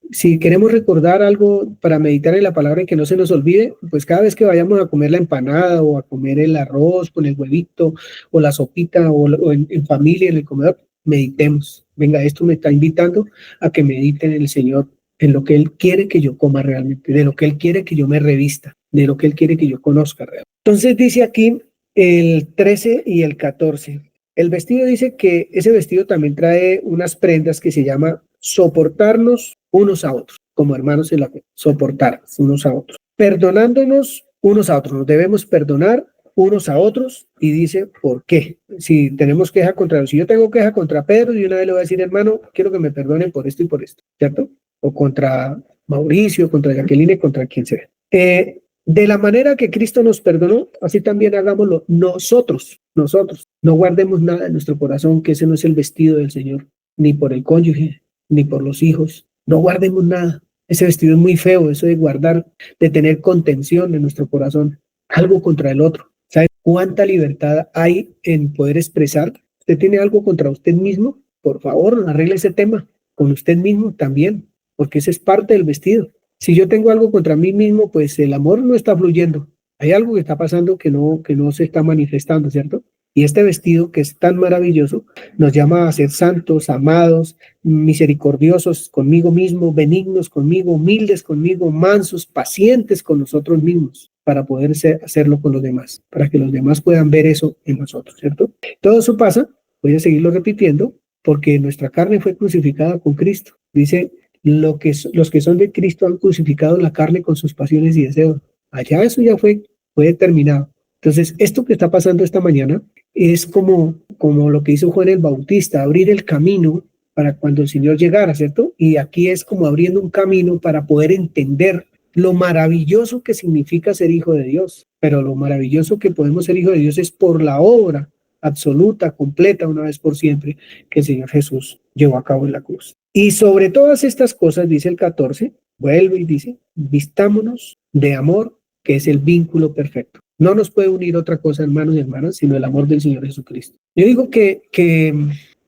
Si queremos recordar algo para meditar en la palabra y que no se nos olvide, pues cada vez que vayamos a comer la empanada o a comer el arroz con el huevito o la sopita o en familia, en el comedor, meditemos. Venga, esto me está invitando a que medite en el Señor, en lo que Él quiere que yo coma realmente, de lo que Él quiere que yo me revista, de lo que Él quiere que yo conozca realmente. Entonces dice aquí el 13 y el 14. El vestido dice que ese vestido también trae unas prendas que se llama soportarnos unos a otros, como hermanos en la fe, soportarnos unos a otros, perdonándonos unos a otros. Nos debemos perdonar unos a otros y dice por qué. Si tenemos queja si yo tengo queja contra Pedro, y una vez le voy a decir, hermano, quiero que me perdonen por esto y por esto, ¿cierto? O contra Mauricio, contra Jacqueline, contra quien sea. De la manera que Cristo nos perdonó, así también hagámoslo nosotros. No guardemos nada en nuestro corazón, que ese no es el vestido del Señor, ni por el cónyuge, ni por los hijos. No guardemos nada. Ese vestido es muy feo, eso de guardar, de tener contención en nuestro corazón, algo contra el otro. ¿Sabe cuánta libertad hay en poder expresar? ¿Usted tiene algo contra usted mismo? Por favor, arregle ese tema con usted mismo también, porque ese es parte del vestido. Si yo tengo algo contra mí mismo, pues el amor no está fluyendo. Hay algo que está pasando que no se está manifestando, ¿cierto? Y este vestido, que es tan maravilloso, nos llama a ser santos, amados, misericordiosos conmigo mismo, benignos conmigo, humildes conmigo, mansos, pacientes con nosotros mismos, para poder hacerlo con los demás, para que los demás puedan ver eso en nosotros, ¿cierto? Todo eso pasa, voy a seguirlo repitiendo, porque nuestra carne fue crucificada con Cristo. Dice, los que son de Cristo han crucificado la carne con sus pasiones y deseos. Allá eso ya fue determinado. Entonces, esto que está pasando esta mañana es como lo que hizo Juan el Bautista, abrir el camino para cuando el Señor llegara, ¿cierto? Y aquí es como abriendo un camino para poder entender lo maravilloso que significa ser hijo de Dios. Pero lo maravilloso que podemos ser hijo de Dios es por la obra absoluta, completa, una vez por siempre, que el Señor Jesús llevó a cabo en la cruz. Y sobre todas estas cosas, dice el 14, vuelve y dice, vistámonos de amor, que es el vínculo perfecto. No nos puede unir otra cosa, hermanos y hermanas, sino el amor del Señor Jesucristo. Yo digo que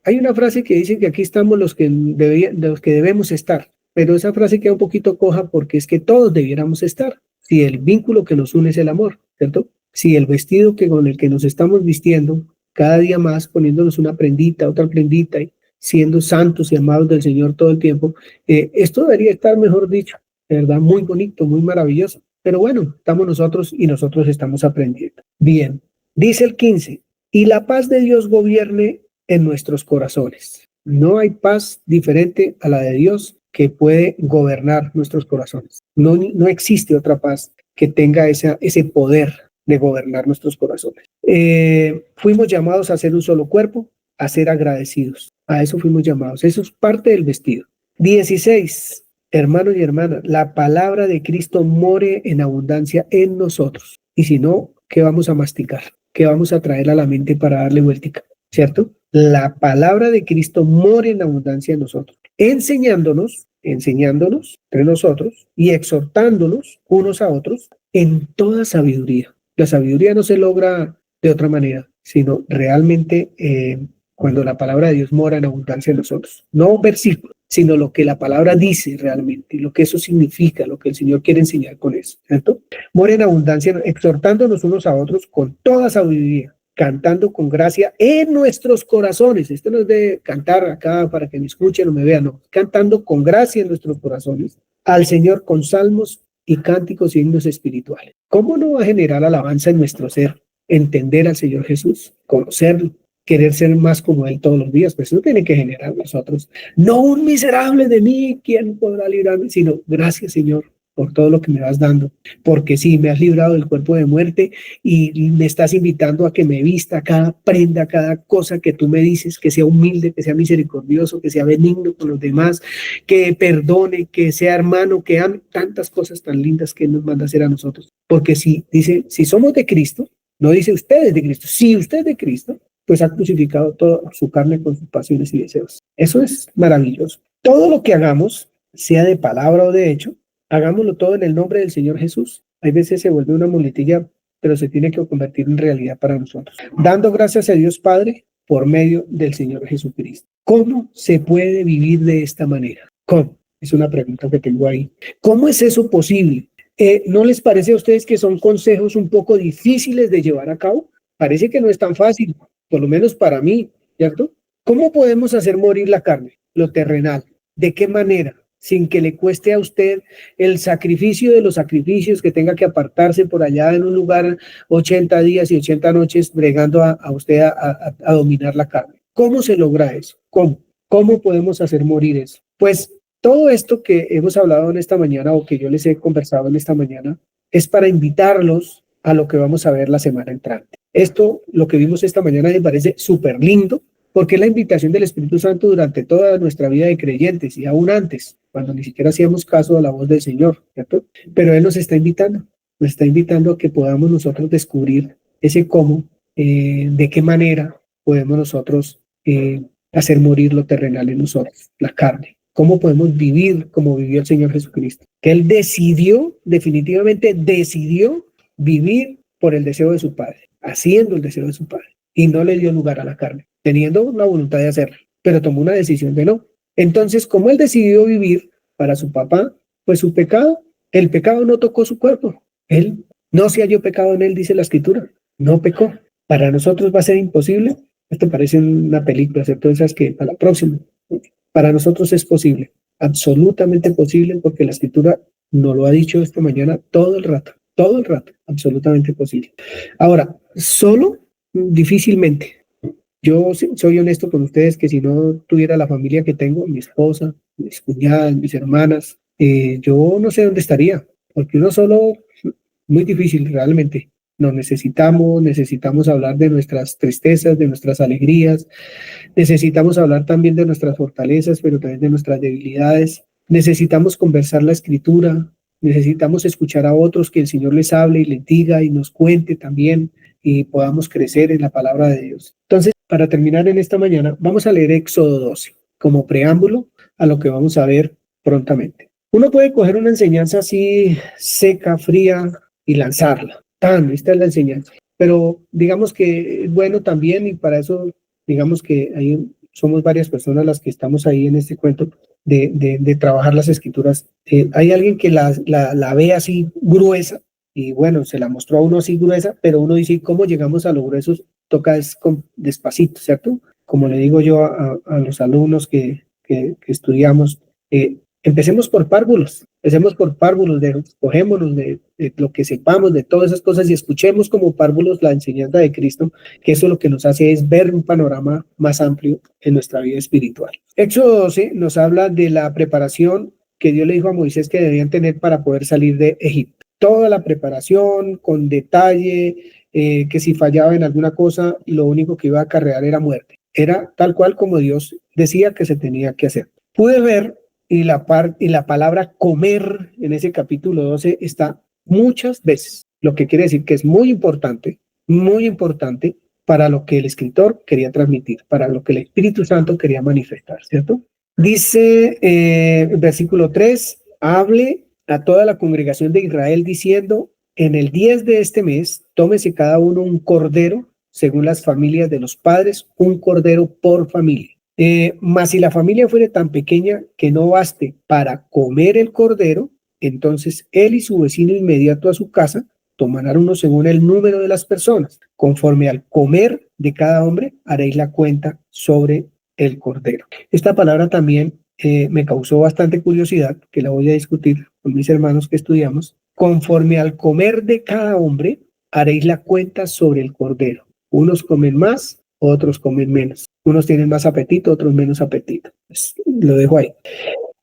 hay una frase que dice que aquí estamos los que debemos estar, pero esa frase queda un poquito coja porque es que todos debiéramos estar. Si el vínculo que nos une es el amor, ¿cierto? Si el vestido con el que nos estamos vistiendo, cada día más poniéndonos una prendita, otra prendita, y siendo santos y amados del Señor todo el tiempo, esto debería estar, mejor dicho, de verdad, muy bonito, muy maravilloso. Pero bueno, estamos nosotros y nosotros estamos aprendiendo. Bien, dice el 15, y la paz de Dios gobierne en nuestros corazones. No hay paz diferente a la de Dios que puede gobernar nuestros corazones. No existe otra paz que tenga ese poder de gobernar nuestros corazones. Fuimos llamados a ser un solo cuerpo, a ser agradecidos. A eso fuimos llamados. Eso es parte del vestido. 16. Hermanos y hermanas, la palabra de Cristo more en abundancia en nosotros. Y si no, ¿qué vamos a masticar? ¿Qué vamos a traer a la mente para darle vueltica? ¿Cierto? La palabra de Cristo more en abundancia en nosotros, enseñándonos entre nosotros y exhortándonos unos a otros en toda sabiduría. La sabiduría no se logra de otra manera, sino realmente cuando la palabra de Dios mora en abundancia en nosotros. No versículos, sino lo que la palabra dice realmente, lo que eso significa, lo que el Señor quiere enseñar con eso, ¿cierto? Mora en abundancia, exhortándonos unos a otros con toda sabiduría, cantando con gracia en nuestros corazones. Esto no es de cantar acá para que me escuchen o me vean, no. Cantando con gracia en nuestros corazones al Señor con salmos y cánticos y himnos espirituales. ¿Cómo no va a generar alabanza en nuestro ser? Entender al Señor Jesús, conocerlo, querer ser más como Él todos los días, pues eso tiene que generar nosotros. No un miserable de mí, ¿quién podrá librarme? Sino gracias, Señor, por todo lo que me vas dando, porque sí, me has librado del cuerpo de muerte y me estás invitando a que me vista cada prenda, cada cosa que tú me dices, que sea humilde, que sea misericordioso, que sea benigno con los demás, que perdone, que sea hermano, que ame, tantas cosas tan lindas que nos manda hacer a nosotros. Porque si dice, si somos de Cristo, no dice ustedes de Cristo, si usted es de Cristo, pues ha crucificado toda su carne con sus pasiones y deseos. Eso es maravilloso. Todo lo que hagamos, sea de palabra o de hecho, hagámoslo todo en el nombre del Señor Jesús. Hay veces se vuelve una muletilla, pero se tiene que convertir en realidad para nosotros. Dando gracias a Dios Padre por medio del Señor Jesucristo. ¿Cómo se puede vivir de esta manera? ¿Cómo? Es una pregunta que tengo ahí. ¿Cómo es eso posible? ¿No les parece a ustedes que son consejos un poco difíciles de llevar a cabo? Parece que no es tan fácil, por lo menos para mí, ¿cierto? ¿Cómo podemos hacer morir la carne, lo terrenal? ¿De qué manera? Sin que le cueste a usted el sacrificio de los sacrificios, que tenga que apartarse por allá en un lugar 80 días y 80 noches bregando a usted a dominar la carne. ¿Cómo se logra eso? ¿Cómo podemos hacer morir eso? Pues todo esto que hemos hablado en esta mañana o que yo les he conversado en esta mañana es para invitarlos a lo que vamos a ver la semana entrante. Esto, lo que vimos esta mañana, me parece súper lindo, porque es la invitación del Espíritu Santo durante toda nuestra vida de creyentes y aún antes, cuando ni siquiera hacíamos caso a la voz del Señor, ¿cierto? Pero Él nos está invitando a que podamos nosotros descubrir ese cómo, de qué manera podemos nosotros hacer morir lo terrenal en nosotros, la carne. Cómo podemos vivir como vivió el Señor Jesucristo. Que Él definitivamente decidió vivir por el deseo de su Padre, haciendo el deseo de su Padre, y no le dio lugar a la carne, teniendo la voluntad de hacerlo, pero tomó una decisión de no. Entonces, como Él decidió vivir para su papá, pues el pecado no tocó su cuerpo. Él no se halló pecado en Él, dice la Escritura, no pecó. Para nosotros va a ser imposible. Esto parece una película, ¿cierto? Esas que para la próxima. Para nosotros es posible, absolutamente posible, porque la Escritura nos lo ha dicho esta mañana todo el rato, absolutamente posible. Ahora, solo difícilmente. Yo soy honesto con ustedes que si no tuviera la familia que tengo, mi esposa, mis cuñadas, mis hermanas, yo no sé dónde estaría, porque uno solo, muy difícil realmente. Nos necesitamos hablar de nuestras tristezas, de nuestras alegrías, necesitamos hablar también de nuestras fortalezas, pero también de nuestras debilidades. Necesitamos conversar la Escritura, necesitamos escuchar a otros, que el Señor les hable y les diga y nos cuente también y podamos crecer en la palabra de Dios. Entonces, para terminar en esta mañana, vamos a leer Éxodo 12 como preámbulo a lo que vamos a ver prontamente. Uno puede coger una enseñanza así seca, fría y lanzarla. Esta es la enseñanza. Pero digamos que es bueno también, y para eso digamos que ahí somos varias personas las que estamos ahí en este cuento de trabajar las Escrituras. Hay alguien que la ve así gruesa, y bueno, se la mostró a uno así gruesa, pero uno dice, ¿cómo llegamos a lo grueso? Toca despacito, ¿cierto? Como le digo yo a los alumnos que estudiamos, empecemos por párvulos, cogémonos de lo que sepamos de todas esas cosas y escuchemos como párvulos la enseñanza de Cristo, que eso lo que nos hace es ver un panorama más amplio en nuestra vida espiritual. Éxodo 12 nos habla de la preparación que Dios le dijo a Moisés que debían tener para poder salir de Egipto. Toda la preparación con detalle, que si fallaba en alguna cosa, lo único que iba a acarrear era muerte. Era tal cual como Dios decía que se tenía que hacer. Pude ver, y la palabra comer en ese capítulo 12 está muchas veces, lo que quiere decir que es muy importante para lo que el escritor quería transmitir, para lo que el Espíritu Santo quería manifestar, ¿cierto? Dice versículo 3, hable a toda la congregación de Israel diciendo, en el 10 de este mes, tómese cada uno un cordero, según las familias de los padres, un cordero por familia. Mas si la familia fuere tan pequeña que no baste para comer el cordero, entonces él y su vecino inmediato a su casa tomarán uno según el número de las personas. Conforme al comer de cada hombre, haréis la cuenta sobre el cordero. Esta palabra también me causó bastante curiosidad, que la voy a discutir con mis hermanos que estudiamos. Conforme al comer de cada hombre, haréis la cuenta sobre el cordero. Unos comen más, otros comen menos. Unos tienen más apetito, otros menos apetito. Pues, lo dejo ahí.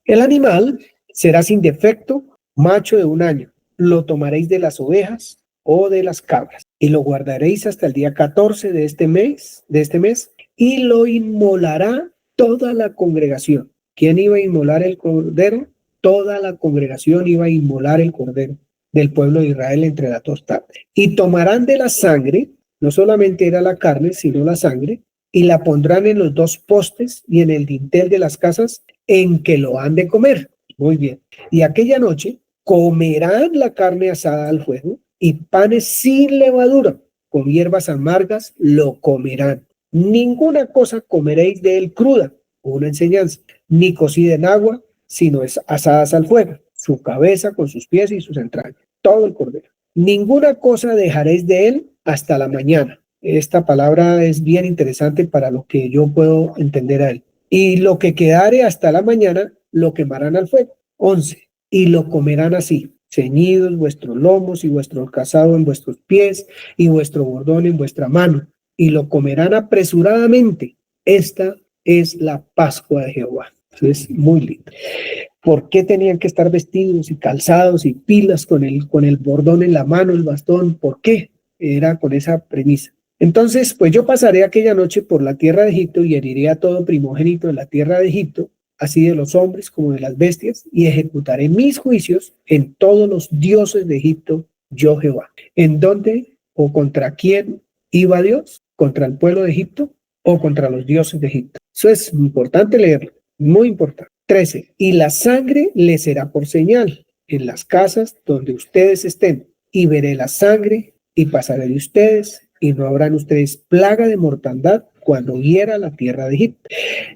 El animal será sin defecto, macho de 1 año. Lo tomaréis de las ovejas o de las cabras y lo guardaréis hasta el día 14 de este mes, y lo inmolará toda la congregación. ¿Quién iba a inmolar el cordero? Toda la congregación iba a inmolar el cordero del pueblo de Israel entre las 2 tardes. Y tomarán de la sangre, no solamente era la carne, sino la sangre, y la pondrán en los 2 postes y en el dintel de las casas en que lo han de comer. Muy bien. Y aquella noche comerán la carne asada al fuego y panes sin levadura, con hierbas amargas lo comerán. Ninguna cosa comeréis de él cruda, una enseñanza, ni cocida en agua, sino es asadas al fuego, su cabeza con sus pies y sus entrañas, todo el cordero. Ninguna cosa dejaréis de él hasta la mañana. Esta palabra es bien interesante para lo que yo puedo entender a él. Y lo que quedare hasta la mañana lo quemarán al fuego. 11. Y lo comerán así, ceñidos vuestros lomos y vuestro calzado en vuestros pies y vuestro bordón en vuestra mano. Y lo comerán apresuradamente. Esta es la Pascua de Jehová. Eso es muy lindo. ¿Por qué tenían que estar vestidos y calzados y pilas con el bordón en la mano, el bastón? ¿Por qué? Era con esa premisa. Entonces, pues yo pasaré aquella noche por la tierra de Egipto y heriré a todo primogénito de la tierra de Egipto, así de los hombres como de las bestias, y ejecutaré mis juicios en todos los dioses de Egipto, yo Jehová. ¿En dónde o contra quién iba Dios? ¿Contra el pueblo de Egipto o contra los dioses de Egipto? Eso es importante leerlo, muy importante. 13. Y la sangre les será por señal en las casas donde ustedes estén, y veré la sangre y pasaré de ustedes, y no habrán ustedes plaga de mortandad cuando hiera la tierra de Egipto.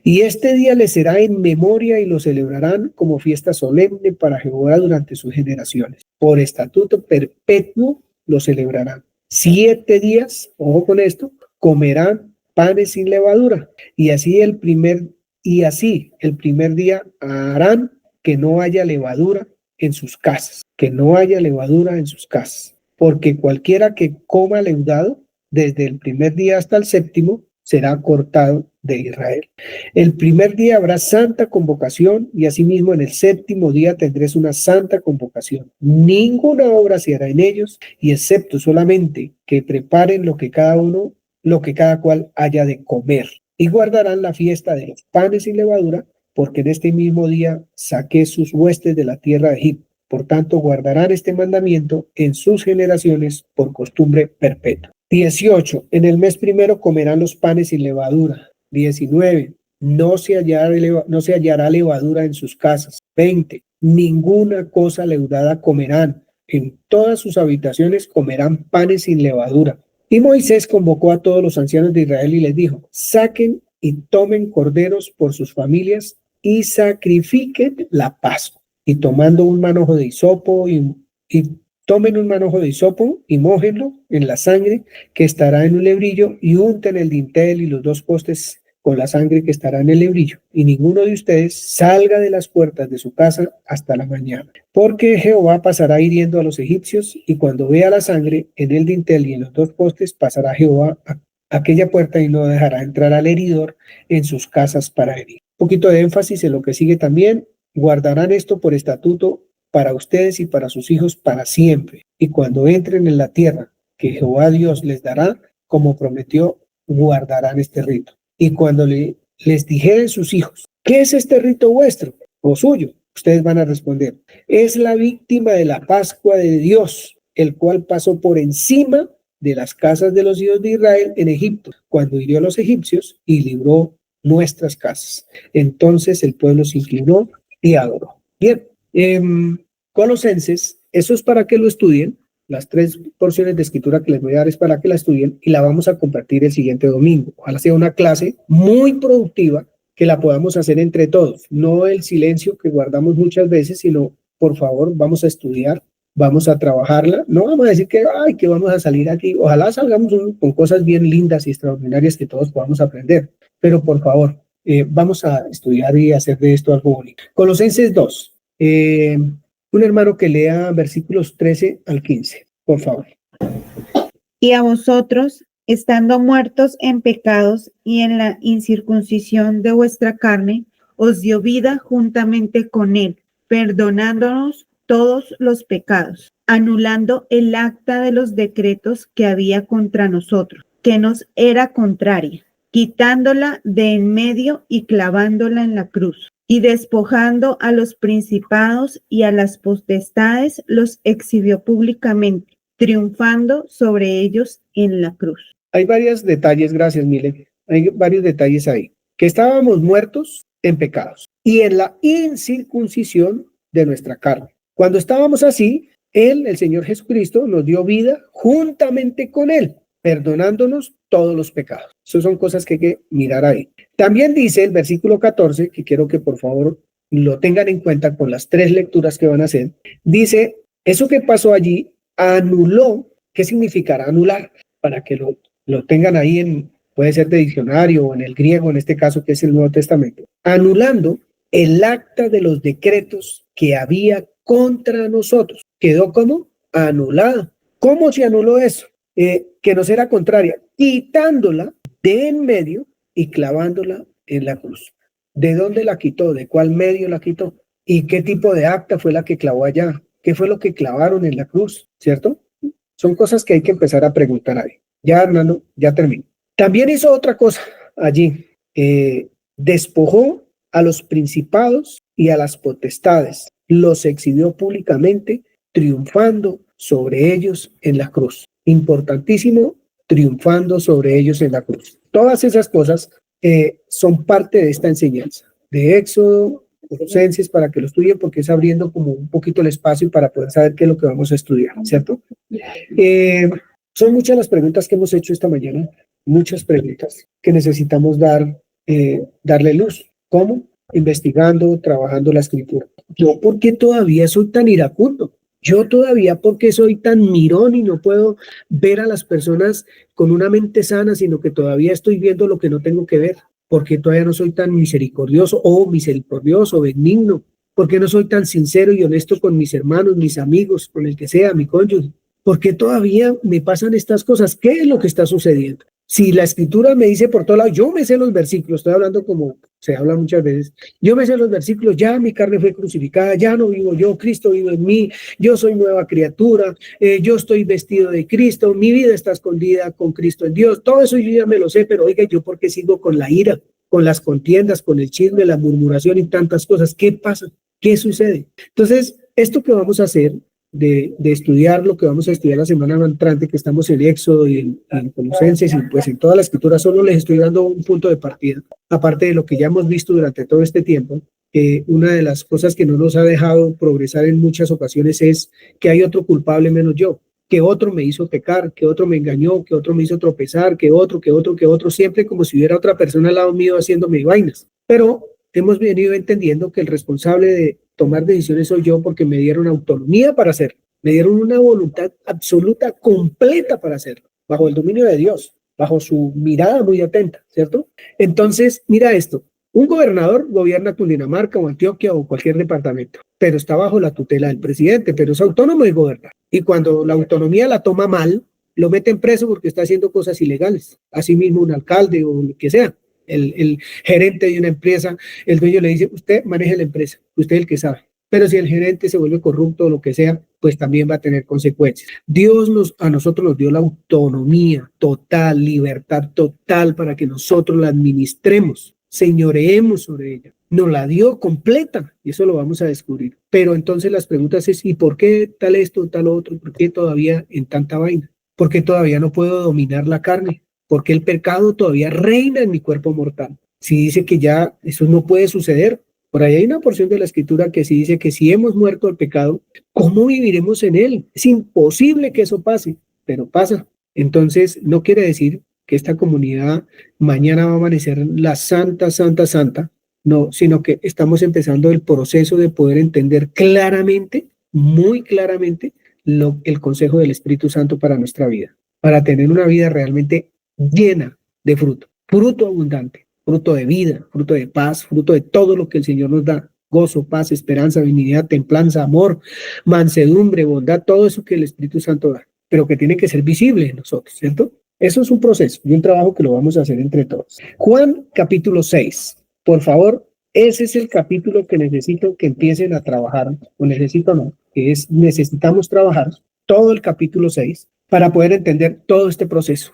Y este día les será en memoria y lo celebrarán como fiesta solemne para Jehová durante sus generaciones. Por estatuto perpetuo lo celebrarán. 7 días, ojo con esto, comerán panes sin levadura. Y así el primer día harán que no haya levadura en sus casas, que no haya levadura en sus casas. Porque cualquiera que coma leudado, desde el primer día hasta el séptimo, será cortado de Israel. El primer día habrá santa convocación y asimismo en el séptimo día tendréis una santa convocación. Ninguna obra se hará en ellos y excepto solamente que preparen lo que cada cual haya de comer. Y guardarán la fiesta de los panes sin levadura, porque en este mismo día saqué sus huestes de la tierra de Egipto. Por tanto, guardarán este mandamiento en sus generaciones por costumbre perpetua. 18. En el mes primero comerán los panes sin levadura. 19. No se hallará levadura en sus casas. 20. Ninguna cosa leudada comerán. En todas sus habitaciones comerán panes sin levadura. Y Moisés convocó a todos los ancianos de Israel y les dijo: saquen y tomen corderos por sus familias y sacrifiquen la Pascua. Y tomando un manojo de hisopo tomen un manojo de hisopo y mójenlo en la sangre que estará en un lebrillo y unten el dintel y los 2 postes con la sangre que estará en el lebrillo. Y ninguno de ustedes salga de las puertas de su casa hasta la mañana. Porque Jehová pasará hiriendo a los egipcios y cuando vea la sangre en el dintel y en los 2 postes, pasará Jehová a aquella puerta y no dejará entrar al heridor en sus casas para herir. Un poquito de énfasis en lo que sigue también. Guardarán esto por estatuto para ustedes y para sus hijos para siempre. Y cuando entren en la tierra que Jehová Dios les dará, como prometió, guardarán este rito. Y cuando les dijeren sus hijos: ¿qué es este rito vuestro o suyo? Ustedes van a responder: es la víctima de la Pascua de Dios, el cual pasó por encima de las casas de los hijos de Israel en Egipto, cuando hirió a los egipcios y libró nuestras casas. Entonces el pueblo se inclinó y adoró. Bien. Colosenses, eso es para que lo estudien. Las 3 porciones de escritura que les voy a dar es para que la estudien y la vamos a compartir el siguiente domingo. Ojalá sea una clase muy productiva que la podamos hacer entre todos. No el silencio que guardamos muchas veces, sino, por favor, vamos a estudiar, vamos a trabajarla. No vamos a decir que vamos a salir aquí. Ojalá salgamos con cosas bien lindas y extraordinarias que todos podamos aprender. Pero, por favor, vamos a estudiar y hacer de esto algo bonito. Colosenses 2. Un hermano que lea versículos 13 al 15, por favor. Y a vosotros, estando muertos en pecados y en la incircuncisión de vuestra carne, os dio vida juntamente con él, perdonándonos todos los pecados, anulando el acta de los decretos que había contra nosotros, que nos era contraria, quitándola de en medio y clavándola en la cruz. Y despojando a los principados y a las potestades, los exhibió públicamente, triunfando sobre ellos en la cruz. Hay varios detalles, gracias, Mile. Hay varios detalles ahí. Que estábamos muertos en pecados y en la incircuncisión de nuestra carne. Cuando estábamos así, el Señor Jesucristo, nos dio vida juntamente con Él, perdonándonos todos los pecados. Esas son cosas que hay que mirar ahí. También dice el versículo 14, que quiero que por favor lo tengan en cuenta con las 3 lecturas que van a hacer. Dice, eso que pasó allí anuló. ¿Qué significará anular? Para que lo tengan ahí puede ser de diccionario o en el griego, en este caso que es el Nuevo Testamento. Anulando el acta de los decretos que había contra nosotros. Quedó como anulada. ¿Cómo se anuló eso? Que nos era contraria, quitándola de en medio y clavándola en la cruz. ¿De dónde la quitó? ¿De cuál medio la quitó? ¿Y qué tipo de acta fue la que clavó allá? ¿Qué fue lo que clavaron en la cruz? ¿Cierto? Son cosas que hay que empezar a preguntar ahí. Ya, Hernando, ya termino. También hizo otra cosa allí. Despojó a los principados y a las potestades. Los exhibió públicamente, triunfando sobre ellos en la cruz. Importantísimo, triunfando sobre ellos en la cruz. Todas esas cosas son parte de esta enseñanza de Éxodo, Colosenses, para que lo estudien, porque es abriendo como un poquito el espacio para poder saber qué es lo que vamos a estudiar, ¿cierto? Son muchas las preguntas que hemos hecho esta mañana, muchas preguntas que necesitamos darle luz. ¿Cómo? Investigando, trabajando la escritura. Yo, ¿por qué todavía soy tan iracundo? Yo todavía, ¿por qué soy tan mirón y no puedo ver a las personas con una mente sana, sino que todavía estoy viendo lo que no tengo que ver? ¿Por qué todavía no soy tan misericordioso o benigno? ¿Por qué no soy tan sincero y honesto con mis hermanos, mis amigos, con el que sea, mi cónyuge? ¿Por qué todavía me pasan estas cosas? ¿Qué es lo que está sucediendo? Si la escritura me dice por todo lado, yo me sé los versículos, estoy hablando como se habla muchas veces, yo me sé los versículos, ya mi carne fue crucificada, ya no vivo yo, Cristo vive en mí, yo soy nueva criatura, yo estoy vestido de Cristo, mi vida está escondida con Cristo en Dios, todo eso yo ya me lo sé, pero oiga, ¿yo por qué sigo con la ira, con las contiendas, con el chisme, la murmuración y tantas cosas? ¿Qué pasa? ¿Qué sucede? Entonces, esto que vamos a hacer de estudiar, lo que vamos a estudiar la semana entrante, que estamos en Éxodo y en Colosenses y pues en toda la escritura, solo les estoy dando un punto de partida, aparte de lo que ya hemos visto durante todo este tiempo. Una de las cosas que no nos ha dejado progresar en muchas ocasiones es que hay otro culpable menos yo, que otro me hizo pecar, que otro me engañó, que otro me hizo tropezar, que otro, siempre como si hubiera otra persona al lado mío haciéndome vainas. Pero hemos venido entendiendo que el responsable de tomar decisiones soy yo, porque me dieron autonomía para hacerlo, me dieron una voluntad absoluta, completa para hacerlo, bajo el dominio de Dios, bajo su mirada muy atenta, ¿cierto? Entonces, mira esto, un gobernador gobierna Cundinamarca o Antioquia o cualquier departamento, pero está bajo la tutela del presidente, pero es autónomo de gobernar. Y cuando la autonomía la toma mal, lo meten preso porque está haciendo cosas ilegales. Asimismo, un alcalde o lo que sea. El gerente de una empresa, el dueño le dice, usted maneja la empresa, usted es el que sabe. Pero si el gerente se vuelve corrupto o lo que sea, pues también va a tener consecuencias. Dios a nosotros nos dio la autonomía total, libertad total para que nosotros la administremos, señoreemos sobre ella. Nos la dio completa y eso lo vamos a descubrir. Pero entonces las preguntas es, ¿y por qué tal esto, tal otro? ¿Por qué todavía en tanta vaina? ¿Por qué todavía no puedo dominar la carne? Porque el pecado todavía reina en mi cuerpo mortal. Si dice que ya eso no puede suceder, por ahí hay una porción de la escritura que sí dice que si hemos muerto al pecado, ¿cómo viviremos en él? Es imposible que eso pase, pero pasa. Entonces, no quiere decir que esta comunidad mañana va a amanecer la santa, no, sino que estamos empezando el proceso de poder entender claramente, muy claramente, el consejo del Espíritu Santo para nuestra vida, para tener una vida realmente llena de fruto abundante, fruto de vida, fruto de paz, fruto de todo lo que el Señor nos da, gozo, paz, esperanza, benignidad, templanza, amor, mansedumbre, bondad, todo eso que el Espíritu Santo da, pero que tiene que ser visible en nosotros, ¿cierto? Eso es un proceso y un trabajo que lo vamos a hacer entre todos. Juan capítulo 6, por favor, ese es el capítulo que necesito que empiecen a trabajar, o necesito no, que es necesitamos trabajar todo el capítulo 6 para poder entender todo este proceso.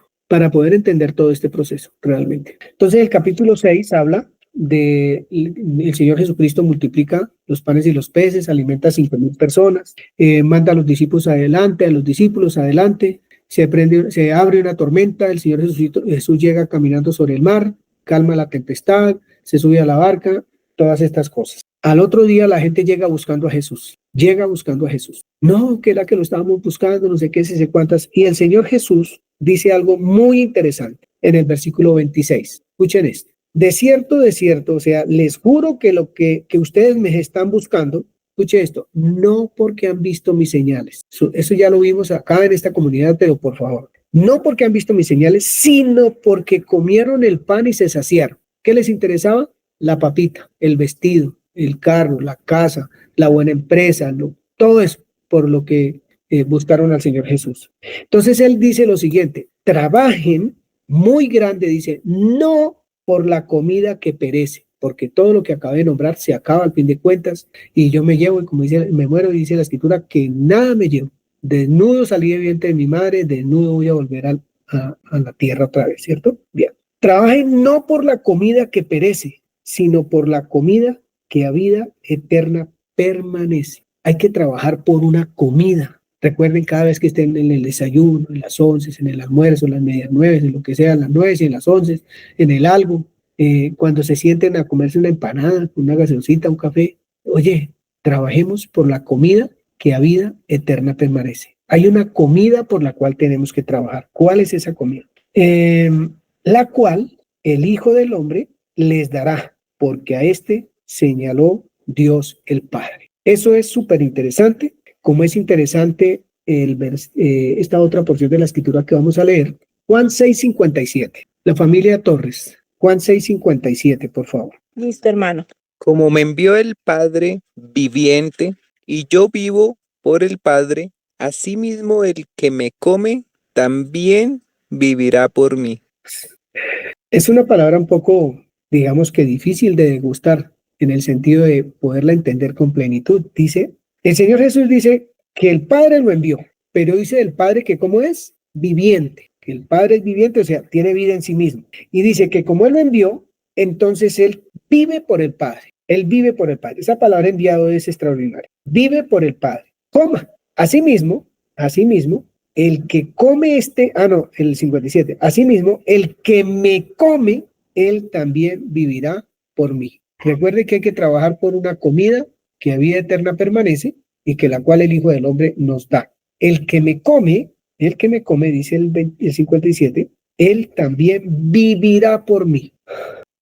Realmente. Entonces el capítulo 6 habla de el Señor Jesucristo multiplica los panes y los peces, alimenta a 5,000 personas, manda a los discípulos adelante, se abre una tormenta, el Señor Jesús llega caminando sobre el mar, calma la tempestad, se sube a la barca, todas estas cosas. Al otro día la gente llega buscando a Jesús. No, que era que lo estábamos buscando, no sé qué, sé cuántas. Y el Señor Jesús dice algo muy interesante en el versículo 26. Escuchen esto. De cierto, o sea, les juro que lo que ustedes me están buscando, escuchen esto, no porque han visto mis señales. Eso ya lo vimos acá en esta comunidad, pero por favor, no porque han visto mis señales, sino porque comieron el pan y se saciaron. ¿Qué les interesaba? La papita, el vestido, el carro, la casa, la buena empresa, todo eso por lo que buscaron al Señor Jesús. Entonces él dice lo siguiente, trabajen muy grande, dice, no por la comida que perece, porque todo lo que acabé de nombrar se acaba al fin de cuentas, y yo me llevo, y como dice, me muero, y dice la escritura, que nada me llevo. Desnudo salí de vientre de mi madre, desnudo voy a volver a la tierra otra vez, ¿cierto? Bien. Trabajen no por la comida que perece, sino por la comida que a vida eterna permanece. Hay que trabajar por una comida. Recuerden, cada vez que estén en el desayuno, en las 11, en el almuerzo, en las medias 9, en lo que sea, en las 9 y en las 11, en el algo, cuando se sienten a comerse una empanada, una gaseosita, un café. Oye, trabajemos por la comida que a vida eterna permanece. Hay una comida por la cual tenemos que trabajar. ¿Cuál es esa comida? La cual el Hijo del Hombre les dará, porque a este señaló Dios el Padre. Eso es súper interesante, como es interesante esta otra porción de la escritura que vamos a leer, Juan 6:57. La familia Torres, Juan 6:57, por favor. Listo, hermano. Como me envió el Padre viviente, y yo vivo por el Padre, asimismo el que me come también vivirá por mí. Es una palabra un poco, digamos que difícil de degustar, en el sentido de poderla entender con plenitud. Dice, el Señor Jesús dice que el Padre lo envió, pero dice del Padre que ¿cómo es? Viviente, que el Padre es viviente, o sea, tiene vida en sí mismo. Y dice que como Él lo envió, entonces Él vive por el Padre. Él vive por el Padre. Esa palabra enviado es extraordinaria. Vive por el Padre. Coma. Asimismo, el que come el 57. Asimismo, el que me come, él también vivirá por mí. Recuerde que hay que trabajar por una comida que a vida eterna permanece y que la cual el Hijo del Hombre nos da. El que me come, dice el 57, él también vivirá por mí.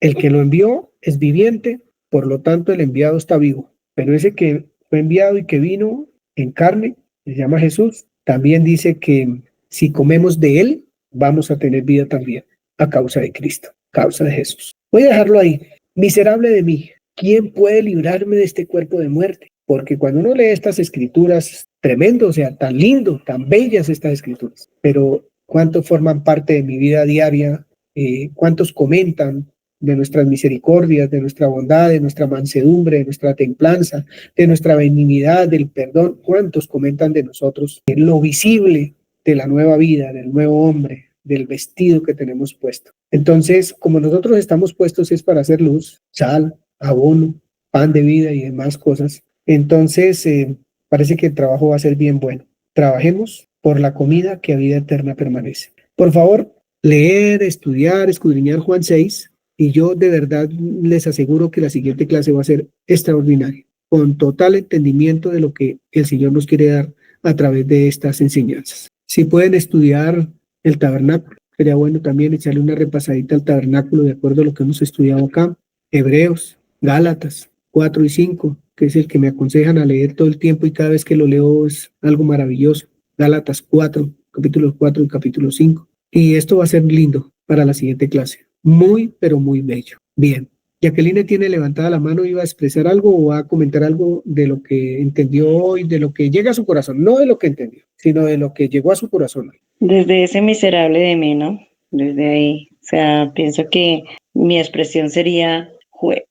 El que lo envió es viviente, por lo tanto el enviado está vivo. Pero ese que fue enviado y que vino en carne, se llama Jesús, también dice que si comemos de él, vamos a tener vida también, a causa de Cristo, a causa de Jesús. Voy a dejarlo ahí. Miserable de mí, ¿quién puede librarme de este cuerpo de muerte? Porque cuando uno lee estas escrituras, tremendo, o sea, tan lindo, tan bellas estas escrituras, pero ¿cuántos forman parte de mi vida diaria? ¿Cuántos comentan de nuestras misericordias, de nuestra bondad, de nuestra mansedumbre, de nuestra templanza, de nuestra benignidad, del perdón? ¿Cuántos comentan de nosotros lo visible de la nueva vida, del nuevo hombre, del vestido que tenemos puesto? Entonces, como nosotros estamos puestos es para hacer luz, sal, abono, pan de vida y demás cosas, entonces parece que el trabajo va a ser bien bueno. Trabajemos por la comida que a vida eterna permanece. Por favor, leer, estudiar, escudriñar Juan 6, y yo de verdad les aseguro que la siguiente clase va a ser extraordinaria, con total entendimiento de lo que el Señor nos quiere dar a través de estas enseñanzas. Si pueden estudiar el tabernáculo, sería bueno también echarle una repasadita al tabernáculo de acuerdo a lo que hemos estudiado acá. Hebreos, Gálatas 4 y 5, que es el que me aconsejan a leer todo el tiempo y cada vez que lo leo es algo maravilloso. Gálatas 4, capítulo 4 y capítulo 5. Y esto va a ser lindo para la siguiente clase. Muy, pero muy bello. Bien. Jacqueline tiene levantada la mano, ¿iba a expresar algo o va a comentar algo de lo que entendió hoy, de lo que llega a su corazón? No de lo que entendió, sino de lo que llegó a su corazón. Desde ese miserable de mí, ¿no? Desde ahí. O sea, pienso que mi expresión sería,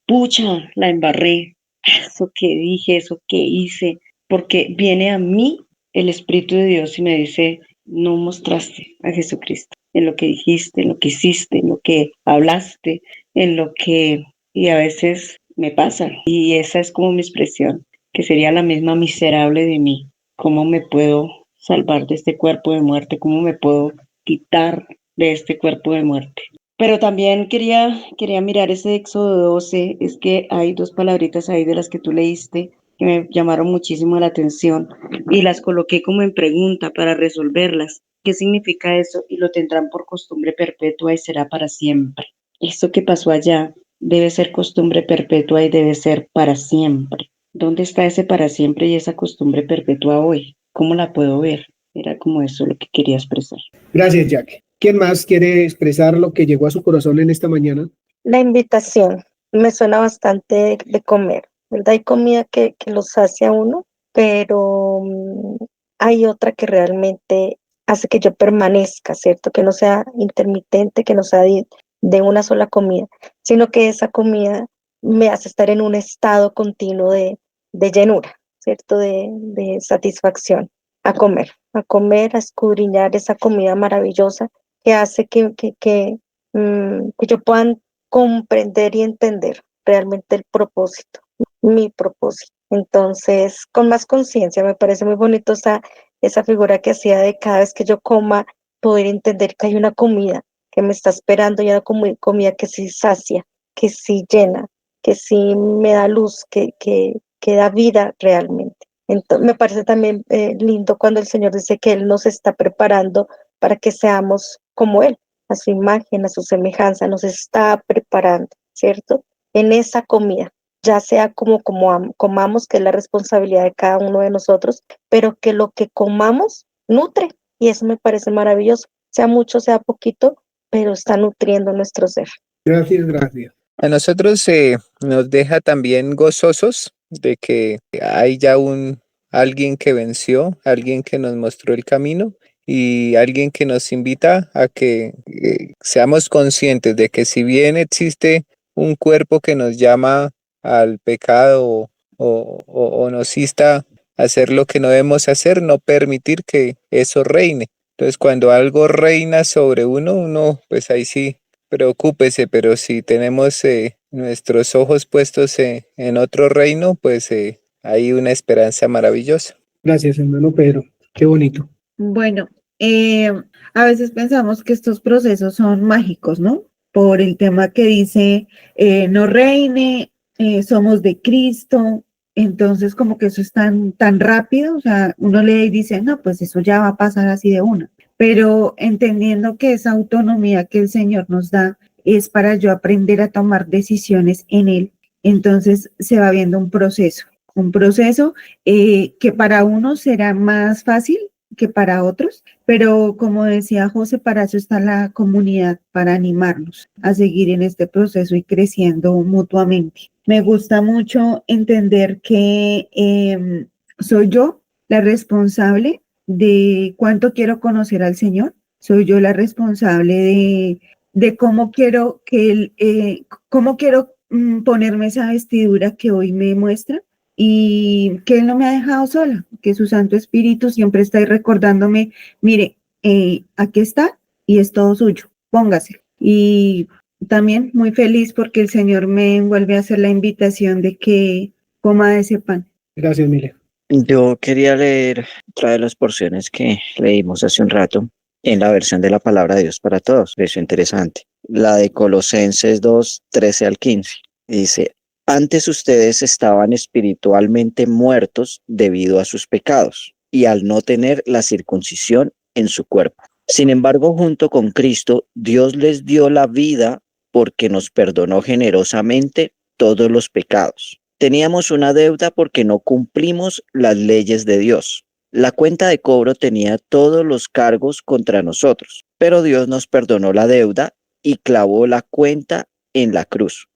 pucha, la embarré. Eso que dije, eso que hice. Porque viene a mí el Espíritu de Dios y me dice, no mostraste a Jesucristo en lo que dijiste, en lo que hiciste, en lo que hablaste, en lo que... Y a veces me pasa. Y esa es como mi expresión, que sería la misma miserable de mí. ¿Cómo me puedo salvar de este cuerpo de muerte? ¿Cómo me puedo quitar de este cuerpo de muerte? Pero también quería mirar ese Éxodo 12. Es que hay dos palabritas ahí de las que tú leíste que me llamaron muchísimo la atención y las coloqué como en pregunta para resolverlas. ¿Qué significa eso? Y lo tendrán por costumbre perpetua y será para siempre. Eso que pasó allá debe ser costumbre perpetua y debe ser para siempre. ¿Dónde está ese para siempre y esa costumbre perpetua hoy? ¿Cómo la puedo ver? Era como eso lo que quería expresar. Gracias, Jack. ¿Quién más quiere expresar lo que llegó a su corazón en esta mañana? La invitación me suena bastante de comer, ¿verdad? Hay comida que lo sacia a uno, pero hay otra que realmente hace que yo permanezca, ¿cierto? Que no sea intermitente, que no sea de una sola comida, sino que esa comida me hace estar en un estado continuo de llenura, ¿cierto? De satisfacción, a comer, a escudriñar esa comida maravillosa que hace que yo pueda comprender y entender realmente el propósito, mi propósito. Entonces, con más conciencia, me parece muy bonito esa figura que hacía de cada vez que yo coma, poder entender que hay una comida que me está esperando y una comida que sí sacia, que sí llena, que sí me da luz, que da vida realmente. Entonces, me parece también lindo cuando el Señor dice que Él nos está preparando para que seamos como Él, a su imagen, a su semejanza, nos está preparando, ¿cierto? En esa comida, ya sea como comamos, que es la responsabilidad de cada uno de nosotros, pero que lo que comamos nutre, y eso me parece maravilloso, sea mucho, sea poquito, pero está nutriendo nuestro ser. Gracias, gracias. A nosotros nos deja también gozosos de que hay ya alguien que venció, alguien que nos mostró el camino y alguien que nos invita a que seamos conscientes de que si bien existe un cuerpo que nos llama al pecado o nos insta a hacer lo que no debemos hacer, no permitir que eso reine. Entonces, cuando algo reina sobre uno pues ahí sí preocúpese, pero si tenemos nuestros ojos puestos en otro reino, pues hay una esperanza maravillosa. Gracias, hermano Pedro. Qué bonito. Bueno, a veces pensamos que estos procesos son mágicos, ¿no? Por el tema que dice, no reine, somos de Cristo, entonces como que eso es tan rápido, o sea, uno lee y dice, no, pues eso ya va a pasar así de una, pero entendiendo que esa autonomía que el Señor nos da es para yo aprender a tomar decisiones en Él, entonces se va viendo un proceso que para unos será más fácil que para otros, pero como decía José, para eso está la comunidad, para animarnos a seguir en este proceso y creciendo mutuamente. Me gusta mucho entender que soy yo la responsable de cuánto quiero conocer al Señor, soy yo la responsable de cómo quiero cómo quiero ponerme esa vestidura que hoy me muestra, y que Él no me ha dejado sola, que su Santo Espíritu siempre está ahí recordándome, mire, aquí está y es todo suyo, póngase. Y también muy feliz porque el Señor me vuelve a hacer la invitación de que coma de ese pan. Gracias, Mile. Yo quería leer otra de las porciones que leímos hace un rato en la versión de la Palabra de Dios para Todos. Eso interesante. La de Colosenses 2, 13 al 15. Dice: antes ustedes estaban espiritualmente muertos debido a sus pecados y al no tener la circuncisión en su cuerpo. Sin embargo, junto con Cristo, Dios les dio la vida porque nos perdonó generosamente todos los pecados. Teníamos una deuda porque no cumplimos las leyes de Dios. La cuenta de cobro tenía todos los cargos contra nosotros, pero Dios nos perdonó la deuda y clavó la cuenta en la cruz.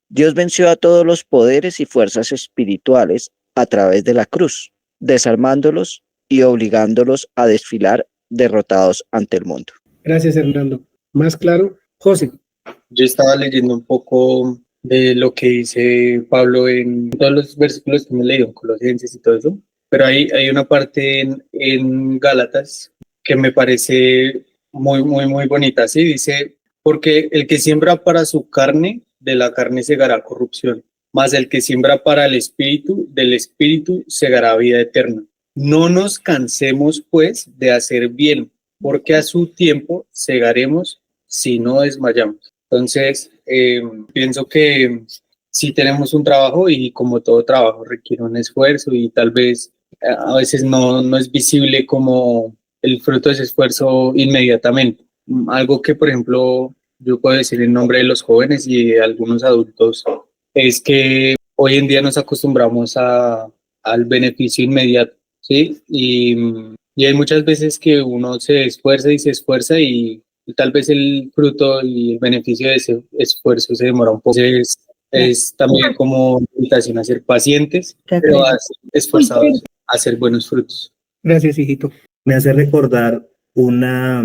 Dios venció a todos los poderes y fuerzas espirituales a través de la cruz, desarmándolos y obligándolos a desfilar derrotados ante el mundo. Gracias, Hernando. Más claro, José. Yo estaba leyendo un poco de lo que dice Pablo en todos los versículos que me he leído, Colosenses y todo eso, pero hay una parte en Gálatas que me parece muy bonita, ¿sí? Dice, porque el que siembra para su carne, de la carne segará corrupción, mas el que siembra para el espíritu, del espíritu segará vida eterna. No nos cansemos, pues, de hacer bien, porque a su tiempo segaremos si no desmayamos. Entonces, pienso que sí tenemos un trabajo y como todo trabajo requiere un esfuerzo y tal vez a veces no es visible como el fruto de ese esfuerzo inmediatamente. Algo que, por ejemplo, yo puedo decir en nombre de los jóvenes y de algunos adultos, es que hoy en día nos acostumbramos al beneficio inmediato, ¿sí? Y hay muchas veces que uno se esfuerza y tal vez el fruto y el beneficio de ese esfuerzo se demora un poco. Entonces, es también como invitación a ser pacientes, pero a ser esforzados, a hacer buenos frutos. Gracias, hijito. Me hace recordar una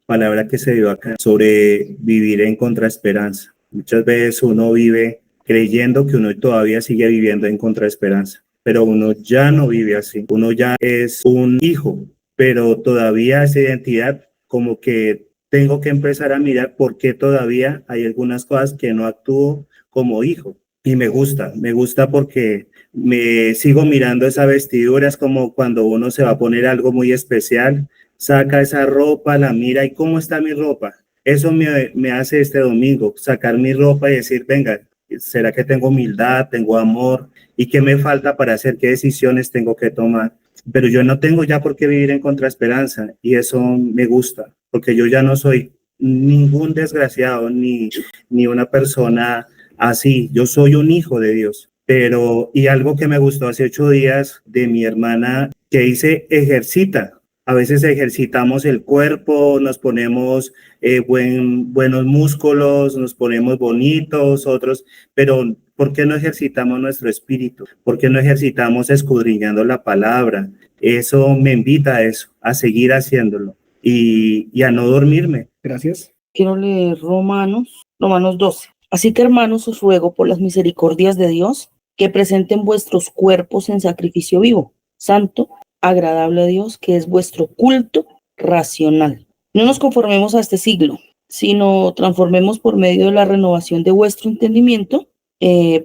palabra que se dio acá sobre vivir en contraesperanza. Muchas veces uno vive creyendo que uno todavía sigue viviendo en contraesperanza. Pero uno ya no vive así, uno ya es un hijo, pero todavía esa identidad como que tengo que empezar a mirar por qué todavía hay algunas cosas que no actúo como hijo. Y me gusta porque me sigo mirando esa vestidura, es como cuando uno se va a poner algo muy especial, saca esa ropa, la mira y ¿cómo está mi ropa? Eso me hace este domingo, sacar mi ropa y decir, venga, ¿será que tengo humildad, tengo amor? ¿Y qué me falta para hacer? ¿Qué decisiones tengo que tomar? Pero yo no tengo ya por qué vivir en contraesperanza y eso me gusta, porque yo ya no soy ningún desgraciado ni una persona así. Yo soy un hijo de Dios. Pero, y algo que me gustó hace 8 días de mi hermana que dice, ejercita. A veces ejercitamos el cuerpo, nos ponemos buenos músculos, nos ponemos bonitos, otros, pero ¿por qué no ejercitamos nuestro espíritu? ¿Por qué no ejercitamos escudriñando la palabra? Eso me invita a eso, a seguir haciéndolo y a no dormirme. Gracias. Quiero leer Romanos 12. Así que, hermanos, os ruego por las misericordias de Dios que presenten vuestros cuerpos en sacrificio vivo, santo, agradable a Dios, que es vuestro culto racional. No nos conformemos a este siglo, sino transformemos por medio de la renovación de vuestro entendimiento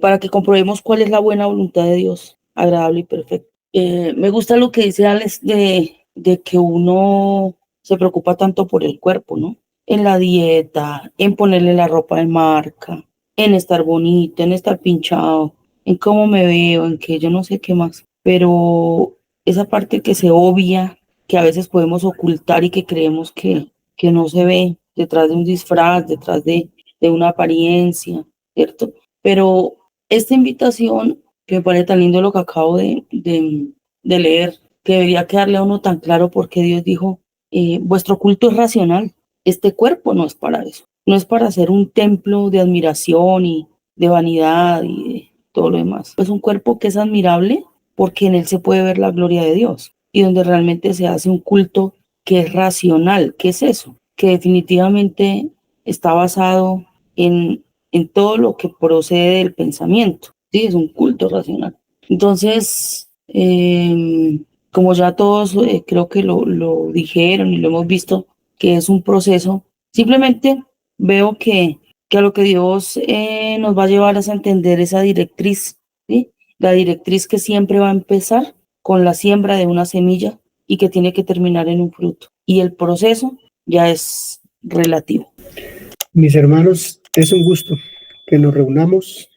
para que comprobemos cuál es la buena voluntad de Dios, agradable y perfecta. Me gusta lo que dice Alex de que uno se preocupa tanto por el cuerpo, ¿no? En la dieta, en ponerle la ropa de marca, en estar bonito, en estar pinchado, en cómo me veo, en que yo no sé qué más. Pero esa parte que se obvia, que a veces podemos ocultar y que creemos que no se ve detrás de un disfraz, detrás de una apariencia, ¿cierto? Pero esta invitación, que me parece tan lindo lo que acabo de leer, que debería quedarle a uno tan claro porque Dios dijo, vuestro culto es racional, este cuerpo no es para eso, no es para ser un templo de admiración y de vanidad y de todo lo demás. Es un cuerpo que es admirable porque en él se puede ver la gloria de Dios y donde realmente se hace un culto que es racional. ¿Qué es eso? Que definitivamente está basado en todo lo que procede del pensamiento. Sí, es un culto racional. Entonces, como ya todos creo que lo dijeron y lo hemos visto, que es un proceso, simplemente veo que a lo que Dios nos va a llevar es a entender esa directriz, ¿sí? La directriz que siempre va a empezar con la siembra de una semilla y que tiene que terminar en un fruto. Y el proceso ya es relativo. Mis hermanos, es un gusto que nos reunamos